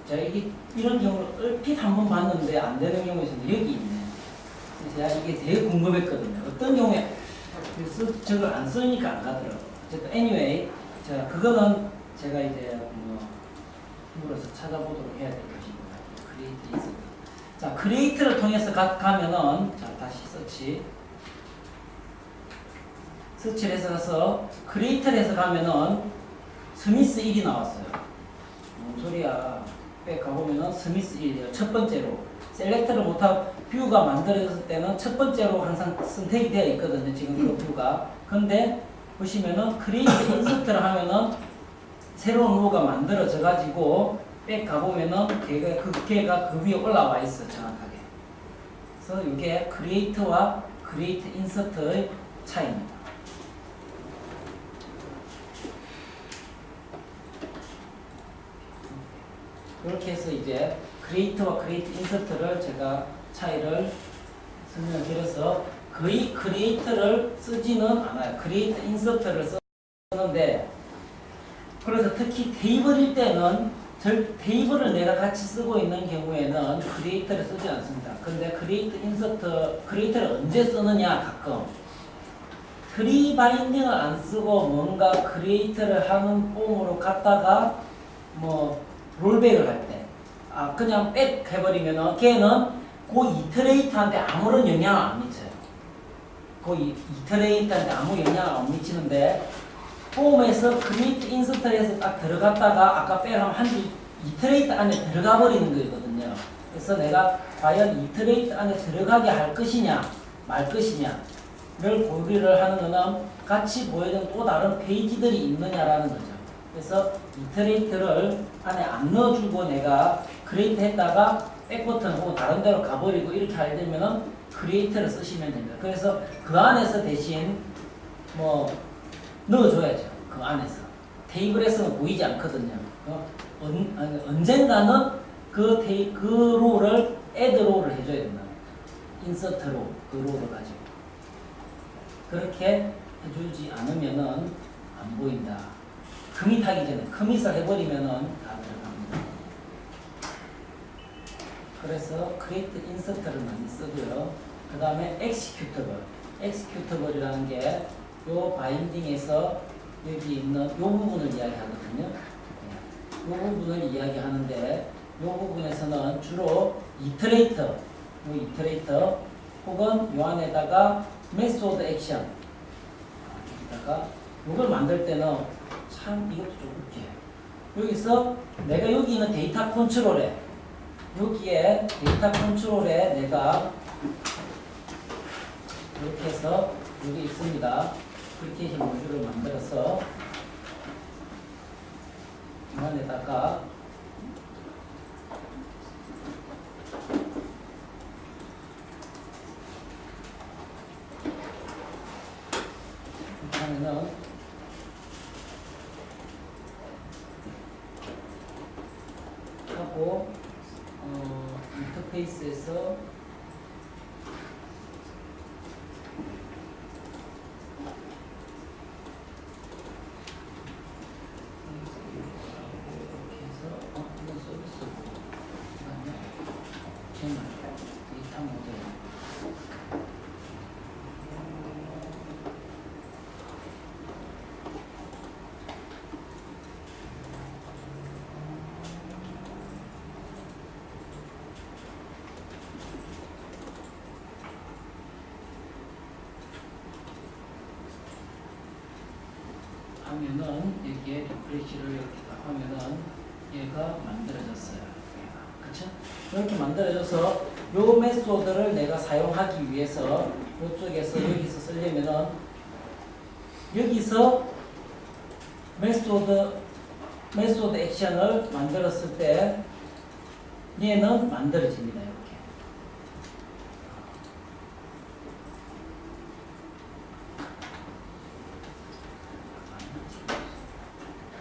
자, 이게 이런 경우를 얼핏 한번 봤는데 안 되는 경우가 있는데 여기 있네. 제가 이게 되게 궁금했거든요. 어떤 경우에 그래서 저걸 안 쓰니까 안 가더라고요. 어쨌든 anyway, 자 그거는 제가 이제 뭐 힘으로서 찾아보도록 해야 될 것이고요. create insert. 자, create를 통해서 가면은 자 다시 서치를 해서 가서 create를 해서 가면은 스미스 1이 나왔어요. 뭔 소리야? 백 가보면은 스미스 1이에요. 첫 번째로 셀렉트를 못하고 뷰가 만들어졌을 때는 첫 번째로 항상 선택이 되어 있거든요. 지금 그 뷰가. 근데 보시면은 create insert를 하면은 새로운 로우가 만들어져 가지고 백 가보면은 걔가 그 위에 올라와 있어 정확하게. 그래서 이게 create와 create insert의 차이입니다. 이렇게 해서 이제 create와 create insert를 제가 차이를 설명을 드려서 거의 create를 쓰지는 않아요. create insert를 쓰는데 그래서 특히 테이블일 때는 테이블을 내가 같이 쓰고 있는 경우에는 create를 쓰지 않습니다. 근데 create insert, create를 언제 쓰느냐 가끔 트리 바인딩을 안 쓰고 뭔가 create를 하는 폼으로 갔다가 뭐 롤백을 할 때, 그냥 백 해버리면은 걔는 그 이터레이터한테 아무런 영향을 안 미쳐요. 그 이터레이터한테 아무 영향을 안 미치는데 폼에서 create insert를 해서 딱 들어갔다가 아까 백하면 한 이터레이터 안에 들어가 버리는 거거든요. 그래서 내가 과연 이터레이터 안에 들어가게 할 것이냐 말 것이냐를 고려를 하는 거는 같이 보여준 또 다른 페이지들이 있느냐라는 거죠. 그래서 이터레이터를 안에 안 넣어주고 내가 크리에이트 했다가 백 버튼 혹은 다른 데로 가버리고 이렇게 하게 되면은 크리에이터를 쓰시면 됩니다. 그래서 그 안에서 대신 뭐 넣어줘야죠. 그 안에서. 테이블에서는 보이지 않거든요. 언젠가는 그 로우를 add 로우를 해줘야 된다. insert 로우, 그 로우를 가지고. 그렇게 해주지 않으면은 안 보인다. 커밋하기 전에 커밋을 해버리면은 다 들어갑니다. 그래서 create insert를 많이 쓰고요. 그 다음에 executable이라는 게 요 바인딩에서 여기 있는 요 부분을 이야기하거든요. 요 부분을 이야기하는데 요 부분에서는 주로 이터레이터 혹은 요 안에다가 메소드 액션 여기다가 요걸 만들 때는 참 이것도 좀 웃겨요. 여기서 내가 여기 있는 데이터 컨트롤에 여기에 데이터 컨트롤에 내가 이렇게 해서 여기 있습니다. 애플리케이션 모듈을 만들어서 이 안에다가 이렇게 하면은 하고 인터페이스에서 데이터 모델 하면은 여기에 리프레시를 이렇게 하면은 얘가 만들어졌어요. 그쵸? 이렇게 만들어져서 요 메소드를 내가 사용하기 위해서 이쪽에서 여기서 쓰려면은 여기서 메소드 액션을 만들었을 때 얘는 만들어집니다. 이렇게.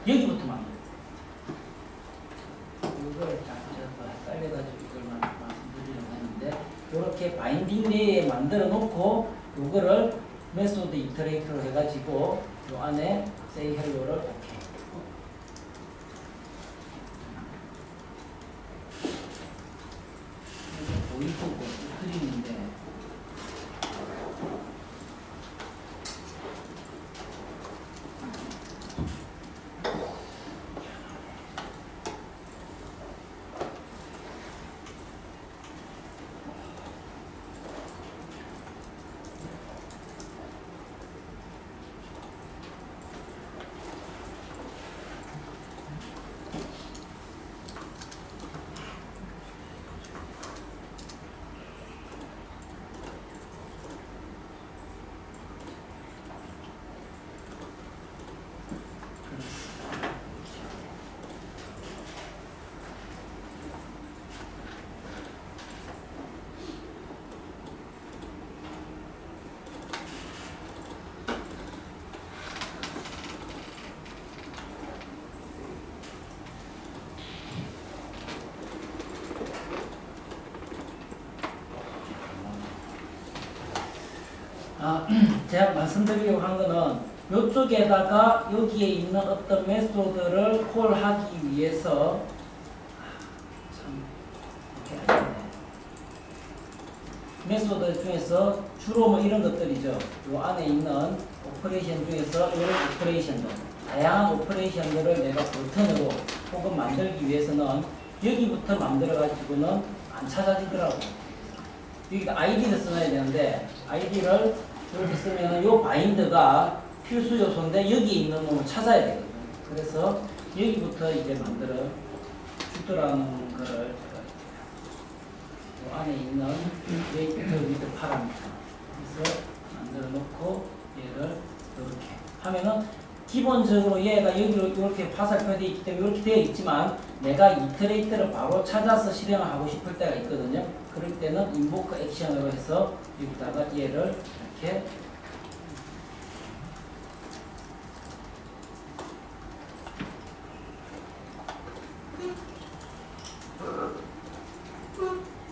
여기부터 만들어요. 이걸 헷갈려가지고 이걸 말씀드리려고 했는데 이렇게 바인딩 레이에 만들어 놓고 이거를 메소드 이터레이터로 해가지고 이 안에 say hello를 오케이. 보이고 드리는데 제가 말씀드리려고 한 거는 이쪽에다가 여기에 있는 어떤 메소드를 콜하기 위해서 참 이렇게 아니네. 메소드 중에서 주로 뭐 이런 것들이죠. 요 안에 있는 오퍼레이션 중에서 이런 오퍼레이션들, 다양한 오퍼레이션들을 내가 버튼으로 혹은 만들기 위해서는 여기부터 만들어 가지고는 안 찾아지더라고. 여기다 아이디를 써놔야 되는데 아이디를 이렇게 쓰면 이 바인드가 필수 요소인데 여기 있는 놈을 찾아야 되거든요. 그래서 여기부터 이제 만들어 주더라는 거를 이 안에 있는 웨이트 위드 파라미터 그래서 만들어 놓고 얘를 이렇게 하면은 기본적으로 얘가 여기로 이렇게 화살표되어 있기 때문에 이렇게 되어 있지만 내가 이터레이터를 바로 찾아서 실행을 하고 싶을 때가 있거든요. 그럴 때는 인보크 액션으로 해서 여기다가 얘를 이렇게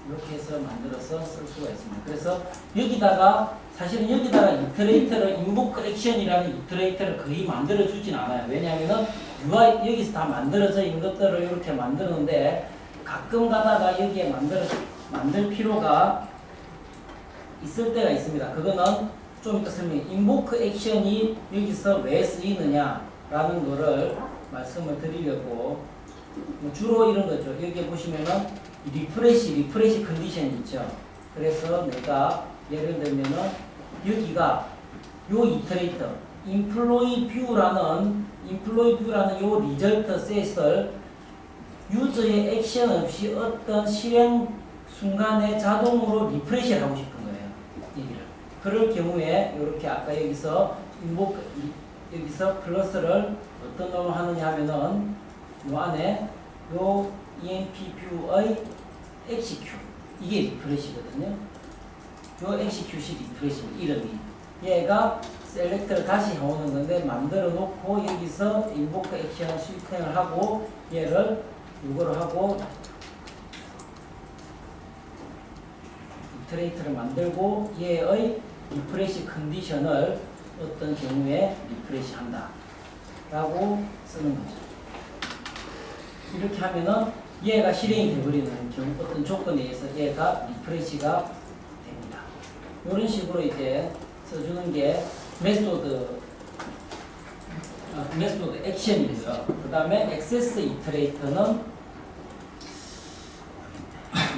이렇게 해서 만들어서 쓸 수가 있습니다. 그래서 여기다가 사실은 여기다가 이터레이터를 인보크 액션이라는 이터레이터를 거의 만들어 주진 않아요. 왜냐하면은 UI 여기서 다 만들어져 있는 것들을 이렇게 만드는데 가끔 가다가 여기에 만들 필요가 있을 때가 있습니다. 그거는 좀 이따 설명해. 인보크 액션이 여기서 왜 쓰이느냐라는 거를 말씀을 드리려고 뭐 주로 이런 거죠. 여기에 보시면은 리프레시 컨디션이 있죠. 그래서 내가 예를 들면은 여기가 요 이터레이터 인플로이 뷰라는 요 리절트 셋을 유저의 액션 없이 어떤 실행 순간에 자동으로 리프레시를 하고 싶은 거예요. 얘기를. 그럴 경우에 이렇게 아까 여기서 여기서 플러스를 어떤 놈으로 하느냐 하면은 요 안에 요 EMP 뷰의 execute 이게 리프레시거든요. 요 execute이 리프레시입니다. 이름이. 얘가 셀렉트를 다시 해오는 건데 만들어 놓고 여기서 invoke 액션을 실행을 하고 얘를 이거를 하고 이터레이터를 만들고 얘의 리프레시 컨디션을 어떤 경우에 리프레시 한다 라고 쓰는 거죠. 이렇게 하면은 얘가 실행이 되어버리는 경우 어떤 조건에 의해서 얘가 리프레시가 됩니다. 이런 식으로 이제 써주는 게 메소드 액션이고요. 그 다음에 액세스 이터레이터는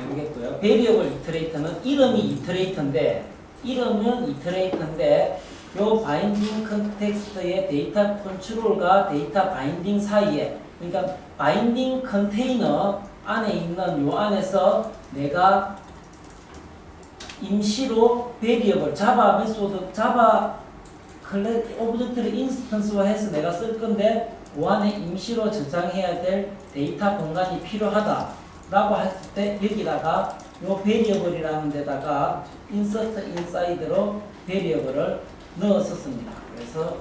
모르겠고요. 베리어블 이터레이터는 이름이 이터레이터인데 요 바인딩 컨텍스트의 데이터 컨트롤과 데이터 바인딩 사이에 그러니까 바인딩 컨테이너 안에 있는 요 안에서 내가 임시로 베리어블 자바 오브젝트를 인스턴스화해서 내가 쓸 건데 그 안에 임시로 저장해야 될 데이터 공간이 필요하다라고 했을 때 여기다가 요 베리어블이라는 데다가 인서트 인사이드로 베리어블을 넣었었습니다. 그래서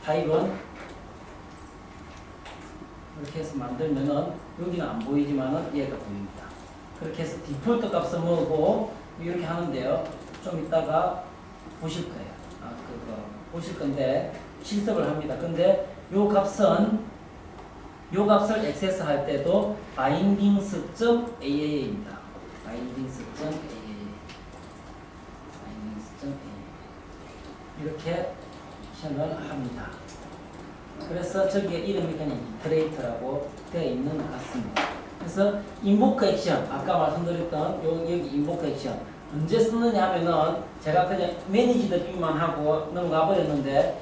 타입은 이렇게 해서 만들면은 여기는 안 보이지만은 얘가 보입니다. 그렇게 해서 디폴트 값은 뭐고 이렇게 하는데요. 좀 이따가 보실 거예요. 그거 보실 건데 실습을 합니다. 근데 요 값을 액세스할 때도 bindings.aa입니다. 이렇게 액션을 합니다. 그래서 저기에 이름이 그냥 이터레이터라고 되어 있는 것 같습니다. 그래서 인보크 액션, 아까 말씀드렸던 여기 인보크 액션 언제 쓰느냐 하면은 제가 그냥 매니지드 뷰만 하고 넘어가 버렸는데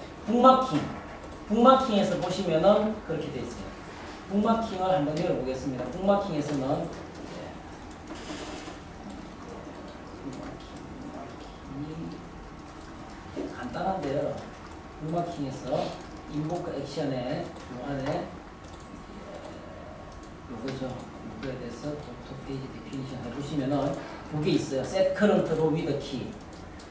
북마킹에서 보시면은 그렇게 되어 있어요. 북마킹을 한번 열어보겠습니다. 북마킹에서는 간단한데요. 북마킹에서 인보크 액션의 요 안에 요거죠. 요거에 대해서 도토 페이지 데피니션 해보시면은 요게 있어요. set current row with key.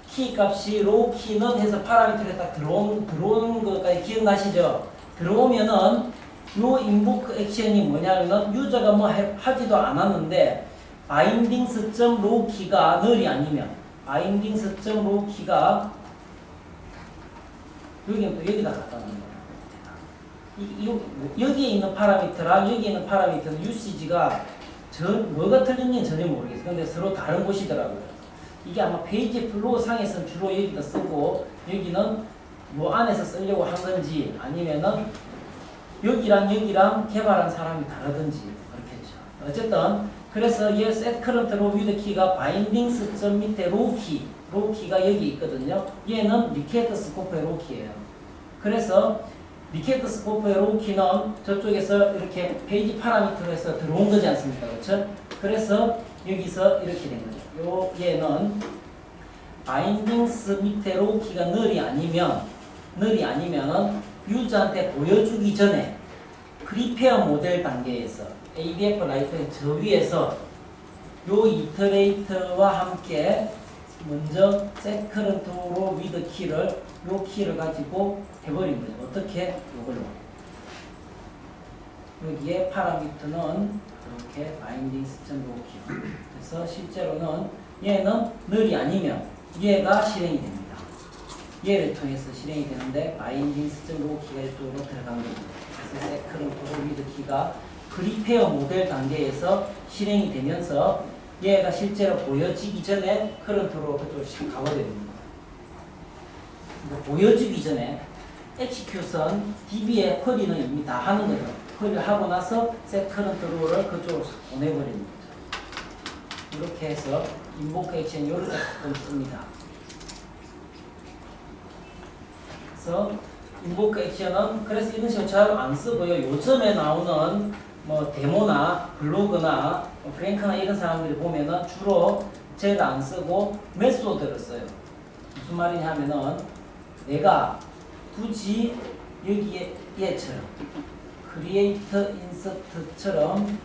키 값이 로우 키는 해서 파라미터에 딱 들어온 것까지 기억나시죠? 들어오면은 요 인보크 액션이 뭐냐면은 유저가 뭐 하지도 않았는데 bindings.row 키가 널이 아니면 bindings.row 키가 여기다 갖다 놓는 거예요. 여기에 있는 파라미터랑 여기에 있는 파라미터는 UCG가 뭐가 틀린지는 전혀 모르겠어요. 근데 서로 다른 곳이더라고요. 이게 아마 페이지 플로우 상에서는 주로 여기다 쓰고 여기는 뭐 안에서 쓰려고 한 건지 아니면은 여기랑 개발한 사람이 다르든지 그렇겠죠. 어쨌든 그래서 이 set current row with key가 bindings 점 밑에 row 키가 여기 있거든요. 얘는 리퀘스트 스코프의 row 키예요. 그래서 리퀘스트 스코프의 row 키는 저쪽에서 이렇게 페이지 파라미터로 해서 들어온 거지 않습니까? 그렇죠? 그래서 여기서 이렇게 된 거죠. 얘는 bindings 밑에 row 키가 널이 아니면은 유저한테 보여주기 전에 프리페어 모델 단계에서 ADF 라이터의 저 위에서 요 이터레이터와 함께 먼저 set current row with 키를 요 키를 가지고 해버린 거죠. 어떻게? 요걸로 여기에 파라미터는 이렇게 bindings.row 키. 그래서 실제로는 얘는 널이 아니면 얘가 실행이 됩니다. 얘를 통해서 실행이 되는데 bindings.row 키가 이쪽으로 들어간 겁니다. 그래서 set current row with 키가 프리페어 모델 단계에서 실행이 되면서 얘가 실제로 보여지기 전에 커런트로 그쪽으로 가버립니다. 보여지기 전에 엑시큐션 DB의 쿼리는 이미 다 하는 거죠. 쿼리를 하고 나서 set current row를 그쪽으로 보내버리는 거죠. 이렇게 해서 인보크 액션 이렇게 가끔 씁니다. 그래서 인보크 액션은 그래서 이런 식으로 잘 안 쓰고요. 요즘에 나오는 뭐 데모나 블로그나 프랭크나 이런 사람들이 보면은 주로 제가 안 쓰고 메소드를 써요. 무슨 말이냐 하면은 내가 굳이 여기에 얘처럼 create insert처럼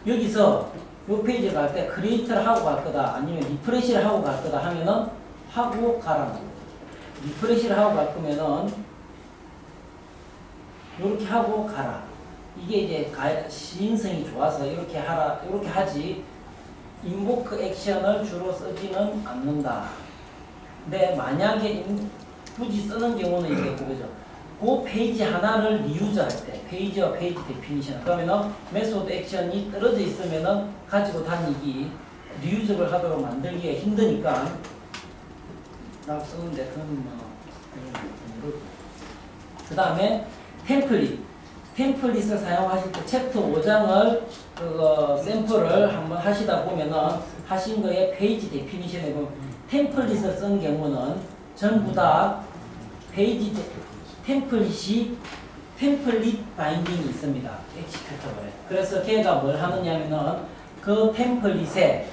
여기서 요 페이지를 갈 때 create를 하고 갈 거다 아니면 리프레시를 하고 갈 거다 하면은 하고 가라는 거예요. 리프레시를 하고 갈 거면은 이렇게 하고 가라. 이게 이제 시인성이 좋아서 이렇게 하라, 이렇게 하지. 인보크 액션을 주로 쓰지는 않는다. 근데 만약에 굳이 쓰는 경우는 이게 그거죠. 그 페이지 하나를 리유즈할 때, 페이지와 페이지 데피니션. 그러면은 메소드 액션이 떨어져 있으면은 가지고 다니기, 리유즈를 하도록 만들기가 힘드니까 라고 쓰는데 그건 그 다음에 템플릿을 사용하실 때 챕터 5장을 샘플을 한번 하시다 보면은 하신 거에 페이지 데피니션에 보면 템플릿을 쓴 경우는 전부 다 페이지 템플릿 바인딩이 있습니다. 엑시큐터블에. 그래서 걔가 뭘 하느냐면은 그 템플릿에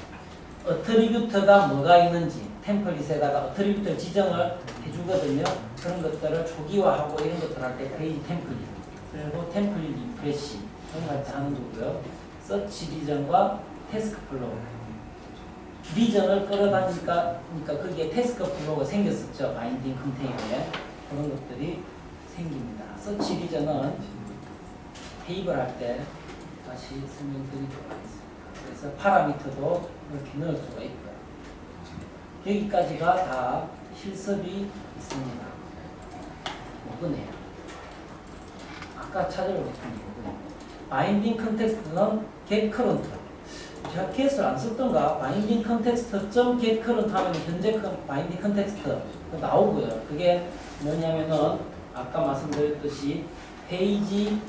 어트리뷰트가 뭐가 있는지 템플릿에다가 어트리뷰트 지정을 해주거든요. 그런 것들을 초기화하고 이런 것들 할 때 페이지 템플릿, 그리고 템플릿 리프레시 이런 거 하는 거고요. 서치 리전과 태스크 플로우. 리전을 끌어다니까 그러니까 거기에 태스크 플로우가 생겼었죠. 바인딩 컨테이너에 그런 것들이 생깁니다. 서치 리전은 테이블 할 때 다시 설명드리도록 하겠습니다. 그래서 파라미터도 이렇게 넣을 수가 있고요. 여기까지가 다 실습이 있습니다. 이거네요. 아까 찾아보겠던 거고요. 바인딩 컨텍스트는 get current. 제가 get을 안 썼던가? 바인딩 컨텍스트 get current 하면 현재 바인딩 컨텍스트 나오고요. 그게 뭐냐면은 아까 말씀드렸듯이 페이지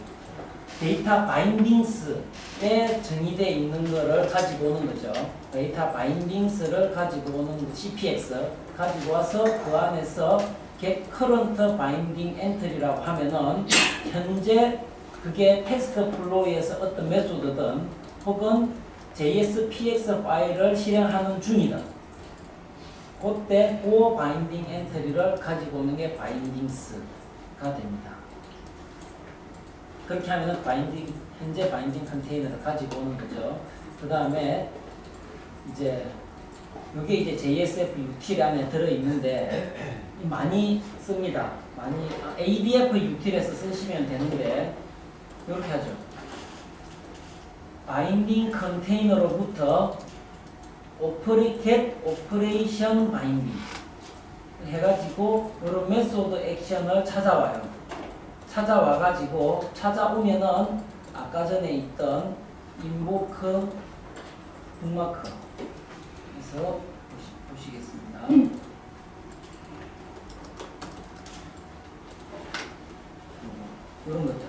데이터 바인딩스에 정의되어 있는 거를 가지고 오는 거죠. 데이터 바인딩스를 가지고 오는 CPX 가지고 와서 그 안에서 get current binding entry라고 하면은 현재 그게 태스크 플로우에서 어떤 메소드든 혹은 JSPX 파일을 실행하는 중이든 그때 그 바인딩 엔트리를 가지고 오는 게 바인딩스가 됩니다. 그렇게 하면은 현재 바인딩 컨테이너를 가지고 오는 거죠. 그 다음에 이제 이게 이제 JSF util 안에 들어있는데 많이 씁니다. 많이 ADF util에서 쓰시면 되는데 이렇게 하죠. 바인딩 컨테이너로부터 get operation binding 해가지고 이런 메소드 액션을 찾아와요. 찾아와가지고 찾아오면은 아까 전에 있던 invoke bookmark 그래서 보시겠습니다. 이런 것들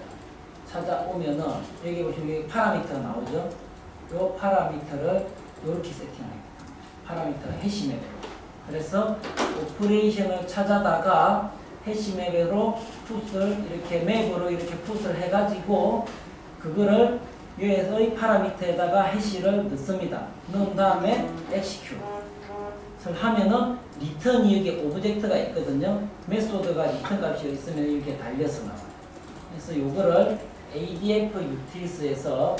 찾아오면은 여기 보시면 여기 파라미터가 나오죠. 이 파라미터를 이렇게 세팅합니다. 파라미터가 해시맵으로. 그래서 오퍼레이션을 찾아다가 해시맵으로 풋을 이렇게 맵으로 이렇게 풋을 해가지고 그거를 여기에서의 파라미터에다가 해시를 넣습니다. 넣은 다음에 execute를 하면은 리턴이 여기 오브젝트가 있거든요. 메소드가 리턴 값이 있으면 이렇게 달려서 나와요. 그래서 요거를 ADF utils에서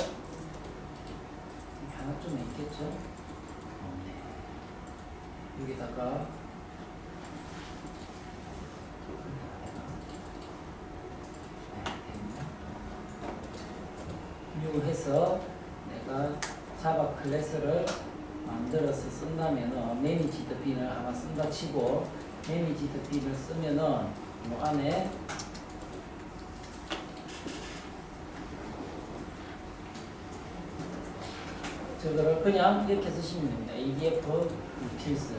하나 좀 있겠죠? 여기다가 이걸 해서 내가 자바 클래스를 만들어서 쓴다면은 매니지드 빈을 하나 쓴다 치고 매니지드 빈을 쓰면은 뭐 안에 저거를 그냥 이렇게 쓰시면 됩니다. ADF utils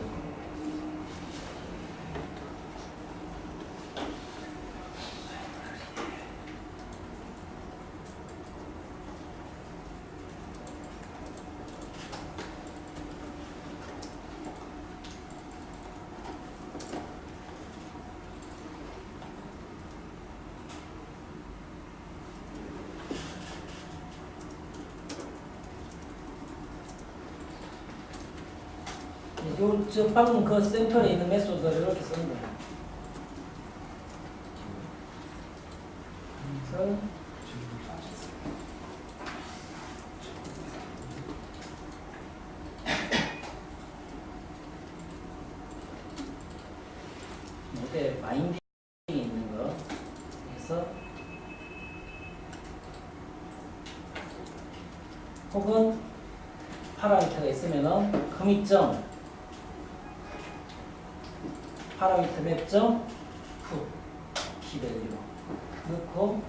저 방금 그 샘플에 있는 메소드를 이렇게 쓰는 거예요. 그래서 모델 바인딩이 있는 거 그래서 혹은 파라미터가 있으면은 커밋점 파라미터 맵점 풋 키밸류 넣고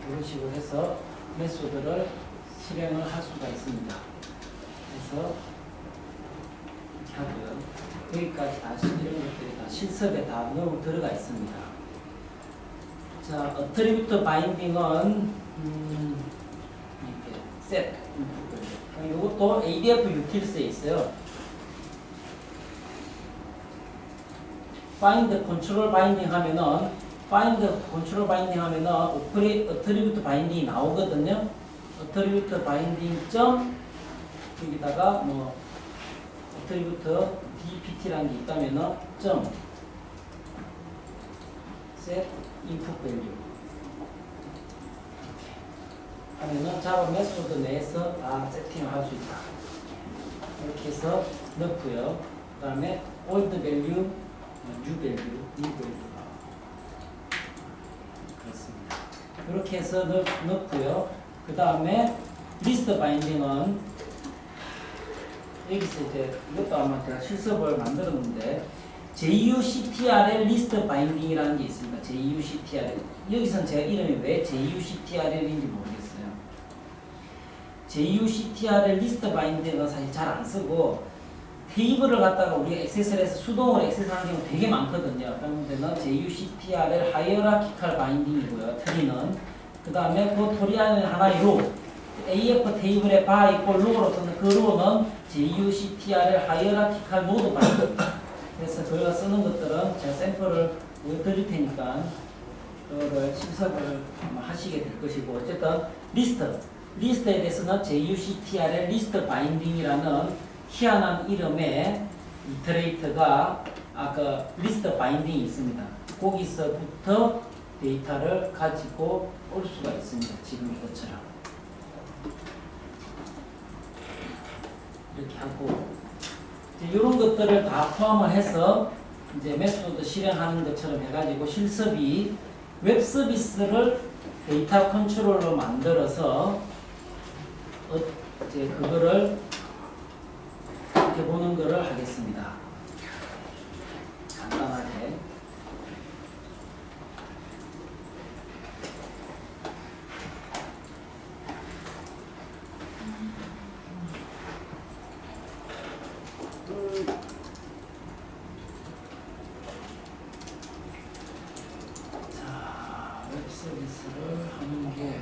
이런 식으로 해서 메소드를 실행을 할 수가 있습니다. 그래서 이렇게 하고요. 여기까지 다 이런 것들이 다 실습에 다 넣어 들어가 있습니다. 자, 어트리뷰트 바인딩은 이렇게 셋 이것도 ADF utils에 있어요. find control binding 하면은 find control binding 하면은 attribute binding이 나오거든요. attribute binding 점 여기다가 뭐 애트리뷰트 dpt라는 게 있다면은 점 set input value 하면은 자바 메소드 내에서 다 세팅을 할 수 있다. 이렇게 해서 넣고요. 그 다음에 old value, new value, new value 그렇습니다. 이렇게 해서 넣고요. 그 다음에 리스트 바인딩은 여기서 이제 이것도 아마 제가 실습을 만들었는데 JUCTRL 리스트 바인딩이라는 게 있습니다. JUCTRL 여기서는 제가 이름이 왜 JUCTRL인지 모르겠어요. JUCTRL 리스트 바인딩은 사실 잘 안 쓰고 테이블을 갖다가 우리가 액세스에서 수동으로 액세스하는 경우 되게 많거든요. 그런 데는 JUCTRL 하이어라키칼 바인딩이고요. 트리는 그 다음에 그 토리 안에 하나의 로 AF 테이블에 바 이꼴 로로서는 그 로는 JUCTRL 하이어라키칼 노드 바인딩. 그래서 저희가 쓰는 것들은 제가 샘플을 보여드릴 테니까 그거를 실습을 하시게 될 것이고 어쨌든 리스트에 대해서는 JUCTRL 리스트 바인딩이라는 희한한 이름의 이터레이터가 아까 리스트 바인딩이 있습니다. 거기서부터 데이터를 가지고 올 수가 있습니다. 지금 이것처럼 이렇게 하고 이런 것들을 다 포함을 해서 이제 메소드 실행하는 것처럼 해가지고 실습이 웹 서비스를 데이터 컨트롤러 만들어서 이제 그거를 이렇게 보는 거를 하겠습니다. 간단하게. 자, 웹 서비스를 하는 게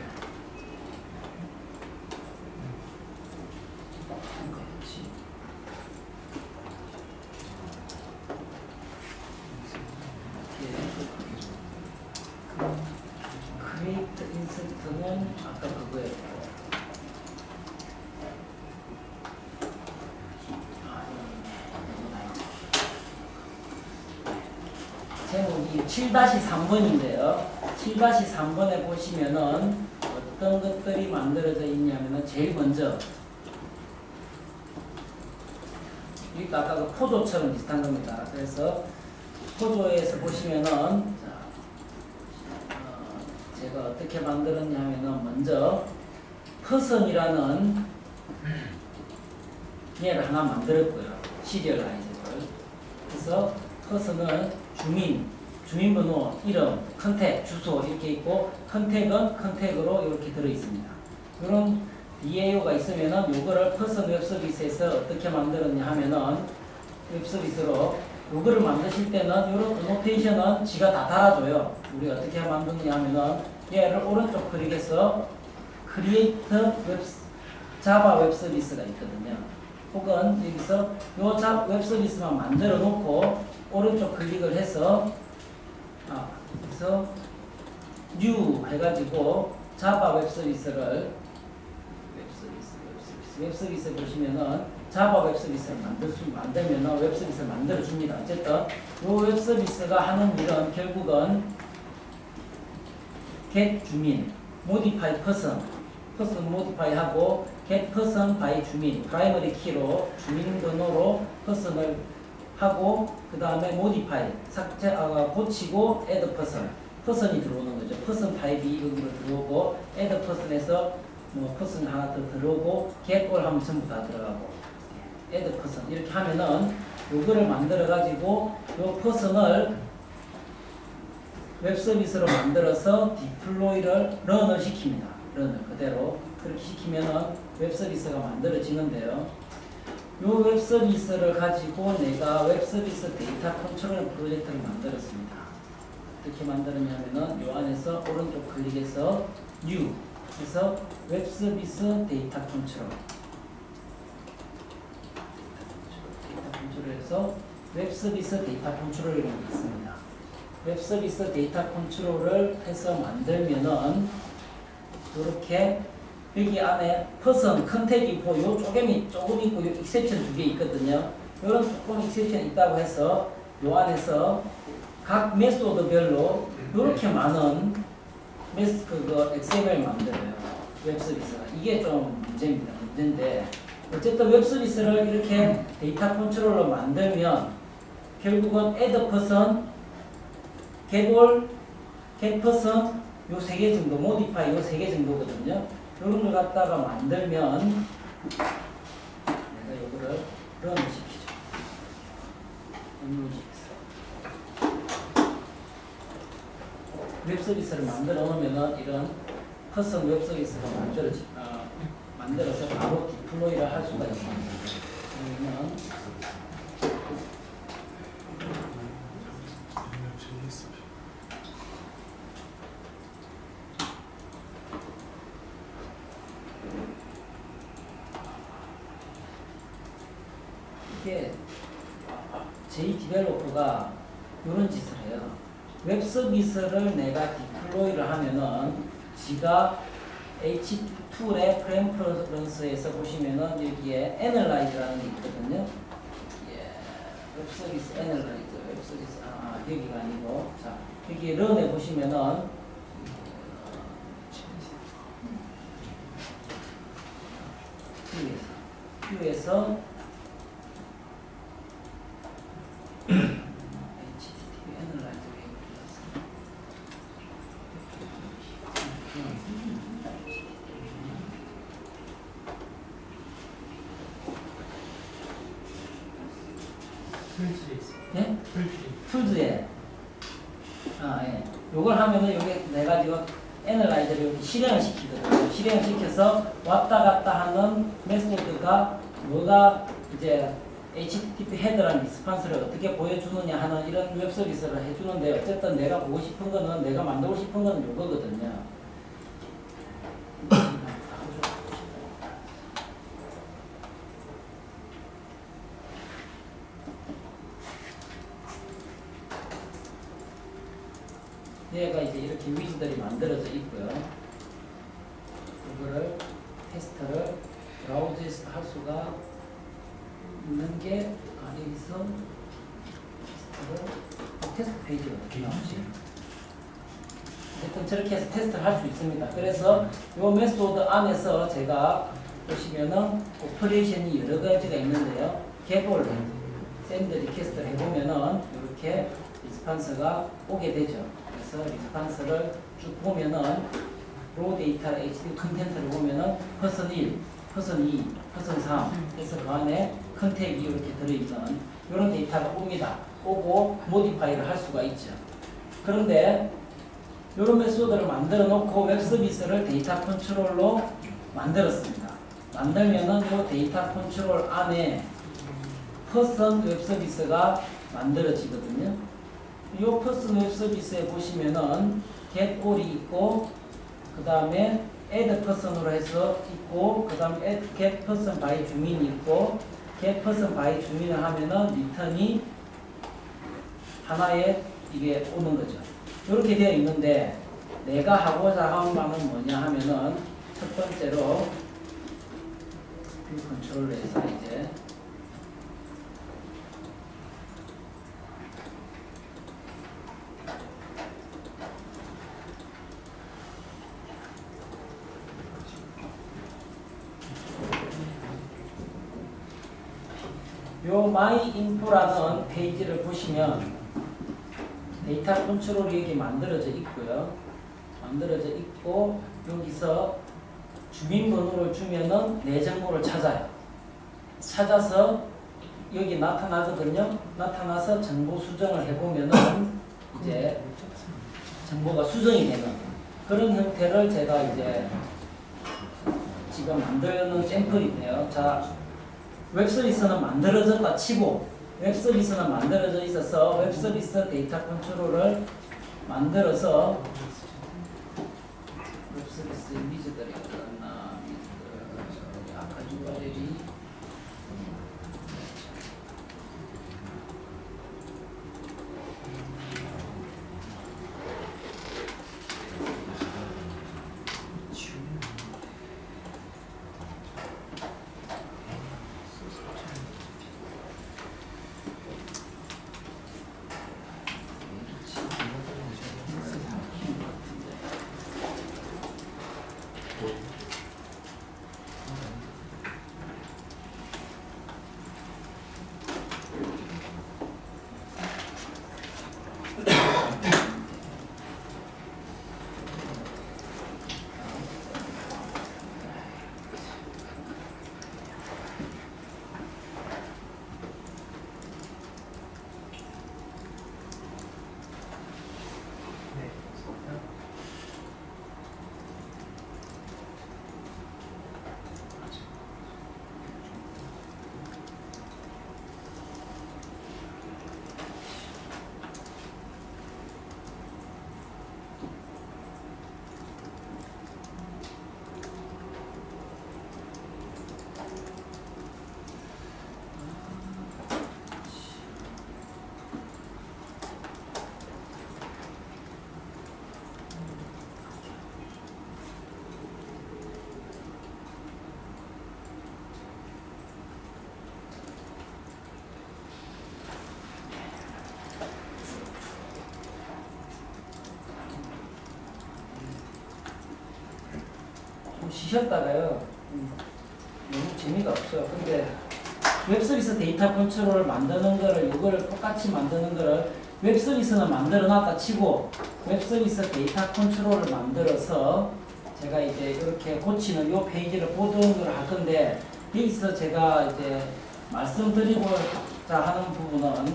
크리에이트 인서트는 아까 그거였고 제목이 7-3번인데요. 7-3번에 보시면은 어떤 것들이 만들어져 있냐면은 제일 먼저 이게 아까 그 포조처럼 비슷한 겁니다. 그래서 포조에서 보시면은 제가 어떻게 만들었냐 하면은 먼저 퍼슨이라는 얘를 하나 만들었고요. 시리얼라이저를. 그래서 퍼슨은 주민번호, 이름, 컨택, 주소 이렇게 있고 컨택은 컨택으로 이렇게 들어 있습니다. 이런 DAO가 있으면은 요거를 퍼슨 웹 서비스에서 어떻게 만들었냐 하면은 웹 서비스로 요거를 만드실 때는 이런 노테이션은 지가 다 달아줘요. 우리 어떻게 만드냐 하면은 얘를 오른쪽 클릭해서 크리에이트 자바 웹 서비스가 있거든요. 혹은 여기서 요 웹 서비스만 만들어 놓고 오른쪽 클릭을 해서 그래서 new 해가지고 자바 웹 서비스를 웹 서비스 보시면은 자바 웹 서비스를 만들면은 웹 서비스를 만들어 줍니다. 어쨌든 이 웹 서비스가 하는 일은 결국은 get 주민, modify person modify 하고 get person by 주민, 프라이머리 키로 주민 번호로 person을 하고 그 다음에 modify 고치고 add person이 들어오는 거죠. person 타입이 이런 거 들어오고 add person에서 뭐 person 하나 더 들어오고 get all 하면 전부 다 들어가고 add person 이렇게 하면은 요거를 만들어 가지고 요 person을 웹 서비스로 만들어서 디플로이를 런을 시킵니다. 런을 그대로 그렇게 시키면은 웹 서비스가 만들어지는데요. 요 웹 서비스를 가지고 내가 웹 서비스 데이터 컨트롤 프로젝트를 만들었습니다. 어떻게 만들었냐면은 요 안에서 오른쪽 클릭해서 new 해서 웹 서비스 데이터 컨트롤 컨트롤에서 웹 서비스 데이터 컨트롤이라는 게 있습니다. 웹 서비스 데이터 컨트롤을 해서 만들면은 이렇게 여기 안에 퍼슨 컨택이 있고 요 쪼개미 조금 있고 요 익셉션 2개 있거든요. 이런 조금 익셉션이 있다고 해서 요 안에서 각 메소드별로 이렇게 많은 XML 만들어요. 웹 서비스가. 이게 좀 문제입니다. 문제인데 어쨌든 웹 서비스를 이렇게 데이터 컨트롤러 만들면 결국은 add person, get all, get person 요 세 개 정도, modify 요 세 개 정도거든요. 이런 걸 갖다가 만들면 내가 요거를 런을 시키죠. 웹 서비스를 만들어 놓으면은 이런 커스텀 웹 서비스가 만들어서 바로 디플로이를 할 수가 있습니다. 그러면 이게 디벨로퍼가 이런 짓을 해요. 웹 서비스를 내가 디플로이를 하면은 지가 H2의 프레퍼런스에서 보시면은 여기에 Analyze라는 게 있거든요. 예, 웹 서비스 Analyze, 웹 서비스 여기가 아니고 자 여기 런에 보시면은 Q에서 예? 툴즈에 예. 요걸 하면은 요게 내가 지금 애널라이저를 이렇게 실행을 시키거든요. 실행을 시켜서 왔다 갔다 하는 메소드가 뭐가 이제 HTTP 헤더랑 리스판스를 어떻게 보여주느냐 하는 이런 웹 서비스를 해주는데 어쨌든 내가 보고 싶은 거는 내가 만들고 싶은 거는 요거거든요. 얘가 이제 이렇게 위즈들이 만들어져 있고요. 이거를 테스트를 브라우저에서 할 수가 있는 게 여기서 테스트 페이지가 어떻게 나오지? 어쨌든 저렇게 해서 테스트를 할 수 있습니다. 그래서 이 메소드 안에서 제가 보시면은 오퍼레이션이 여러 가지가 있는데요. 개볼, 샌드 리퀘스트를 해보면은 이렇게 리스판스가 오게 되죠. 그래서 리스판스를 쭉 보면은 로 데이터 HD 컨텐트를 보면은 퍼슨 1, 퍼슨 2, 퍼슨 3 해서 그 안에 컨택이 이렇게 들어있는 이런 데이터가 옵니다. 오고 모디파이를 할 수가 있죠. 그런데 이런 메소드를 만들어 놓고 웹 서비스를 데이터 컨트롤로 만들었습니다. 만들면은 이 데이터 컨트롤 안에 퍼슨 웹 서비스가 만들어지거든요. 이 퍼슨 웹 서비스에 보시면은 get all이 있고 그 다음에 add person으로 해서 있고 그 다음에 get person by 주민이 있고 get person by 주민을 하면은 리턴이 하나에 이게 오는 거죠. 이렇게 되어 있는데 내가 하고자 하는 바는 뭐냐 하면은 첫 번째로 뷰 컨트롤을 해서 이제 요 마이 인포라는 페이지를 보시면 데이터 컨트롤이 여기 만들어져 있고요. 만들어져 있고 여기서 주민번호를 주면은 내 정보를 찾아요. 찾아서 여기 나타나거든요. 나타나서 정보 수정을 해보면은 이제 정보가 수정이 되는 그런 형태를 제가 이제 지금 만들어놓은 샘플인데요. 자, 웹서비스는 만들어졌다 치고 웹서비스는 만들어져 있어서 웹서비스 데이터 컨트롤을 만들어서 웹서비스 이미지들이 어딨나 미지들 아까 URL이 쉬셨다가요. 너무 재미가 없어요. 근데 웹서비스 데이터 컨트롤을 만드는 거를 이걸 똑같이 만드는 거를 웹서비스는 만들어 놨다 치고 웹서비스 데이터 컨트롤을 만들어서 제가 이제 이렇게 고치는 이 페이지를 보던 걸 할 건데 여기서 제가 이제 말씀드리고자 하는 부분은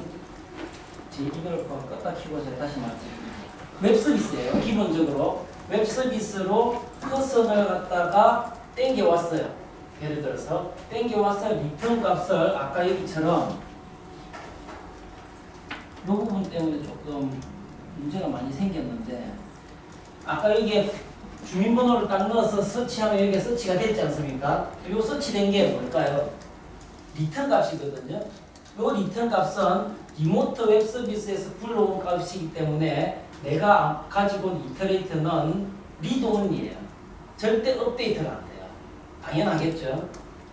제 이걸 껐다 켜고 제가 다시 말씀드립니다. 웹서비스예요. 기본적으로 웹서비스로 커선을 갖다가 땡겨왔어요. 예를 들어서 땡겨와서 리턴 값을 아까 여기처럼 이 부분 때문에 조금 문제가 많이 생겼는데 아까 여기에 주민번호를 딱 넣어서 서치하면 여기에 서치가 됐지 않습니까? 이 서치된 게 뭘까요? 리턴 값이거든요. 이 리턴 값은 리모트 웹 서비스에서 불러온 값이기 때문에 내가 가지고 온 이터레이터는 리드온이에요. 절대 업데이트가 안 돼요. 당연하겠죠.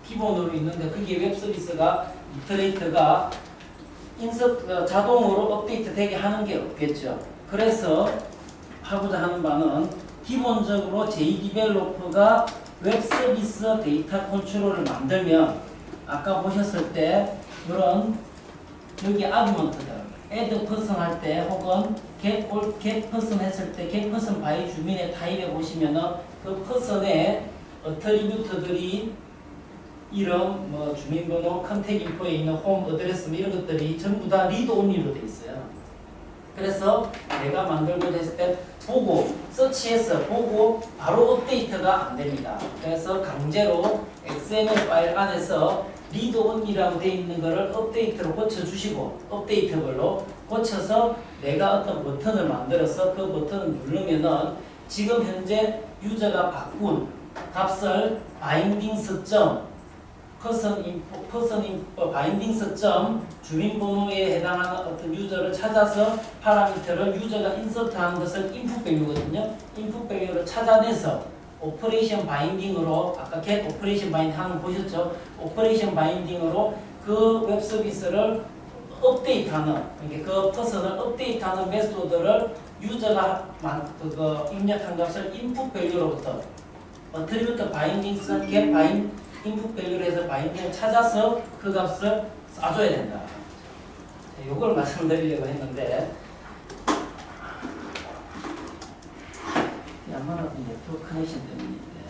기본으로 있는데 거기에 웹 서비스가 이터레이터가 자동으로 업데이트 되게 하는 게 없겠죠. 그래서 하고자 하는 바는 기본적으로 JDeveloper가 웹 서비스 데이터 컨트롤을 만들면 아까 보셨을 때 이런 여기 아규먼트들 add person 할 때 혹은 get person 했을 때 get person by 주민의 타입에 보시면은 그 person의 어트리뷰트들이 이름, 뭐 주민번호, 컨택 인포에 있는 홈, 어드레스 뭐 이런 것들이 전부 다 리드 온리로 돼 있어요. 그래서 내가 만들고자 했을 때 보고 서치해서 보고 바로 업데이트가 안 됩니다. 그래서 강제로 XML 파일 안에서 리드 온리라고 되어 있는 거를 업데이트로 고쳐주시고 업데이트별로 고쳐서 내가 어떤 버튼을 만들어서 그 버튼을 누르면은 지금 현재 유저가 바꾼 값을 바인딩스 바인딩스 주민번호에 해당하는 어떤 유저를 찾아서 파라미터를 유저가 인서트하는 것을 인풋 밸류거든요. 인풋 밸류를 찾아내서 오퍼레이션 바인딩으로 아까 get 오퍼레이션 바인딩 하는 거 보셨죠? 오퍼레이션 바인딩으로 그 웹 서비스를 업데이트하는 그 퍼슨을 업데이트하는 메소드를 유저가 입력한 값을 인풋 밸류로부터 어트리뷰트 바인딩스 get 바인 인풋 밸류로 해서 바인딩을 찾아서 그 값을 쏴줘야 된다. 이걸 말씀드리려고 했는데 아마도 네트워크 커넥션 때문인데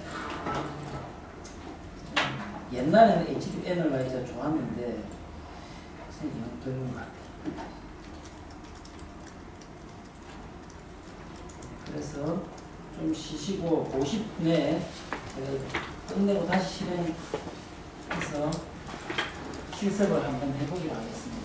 옛날에는 HDD 애널라이저 좋았는데 이건 별로인 것 같아요. 그래서 좀 쉬시고 50분에 끝내고 다시 실행해서 실습을 한번 해보기로 하겠습니다.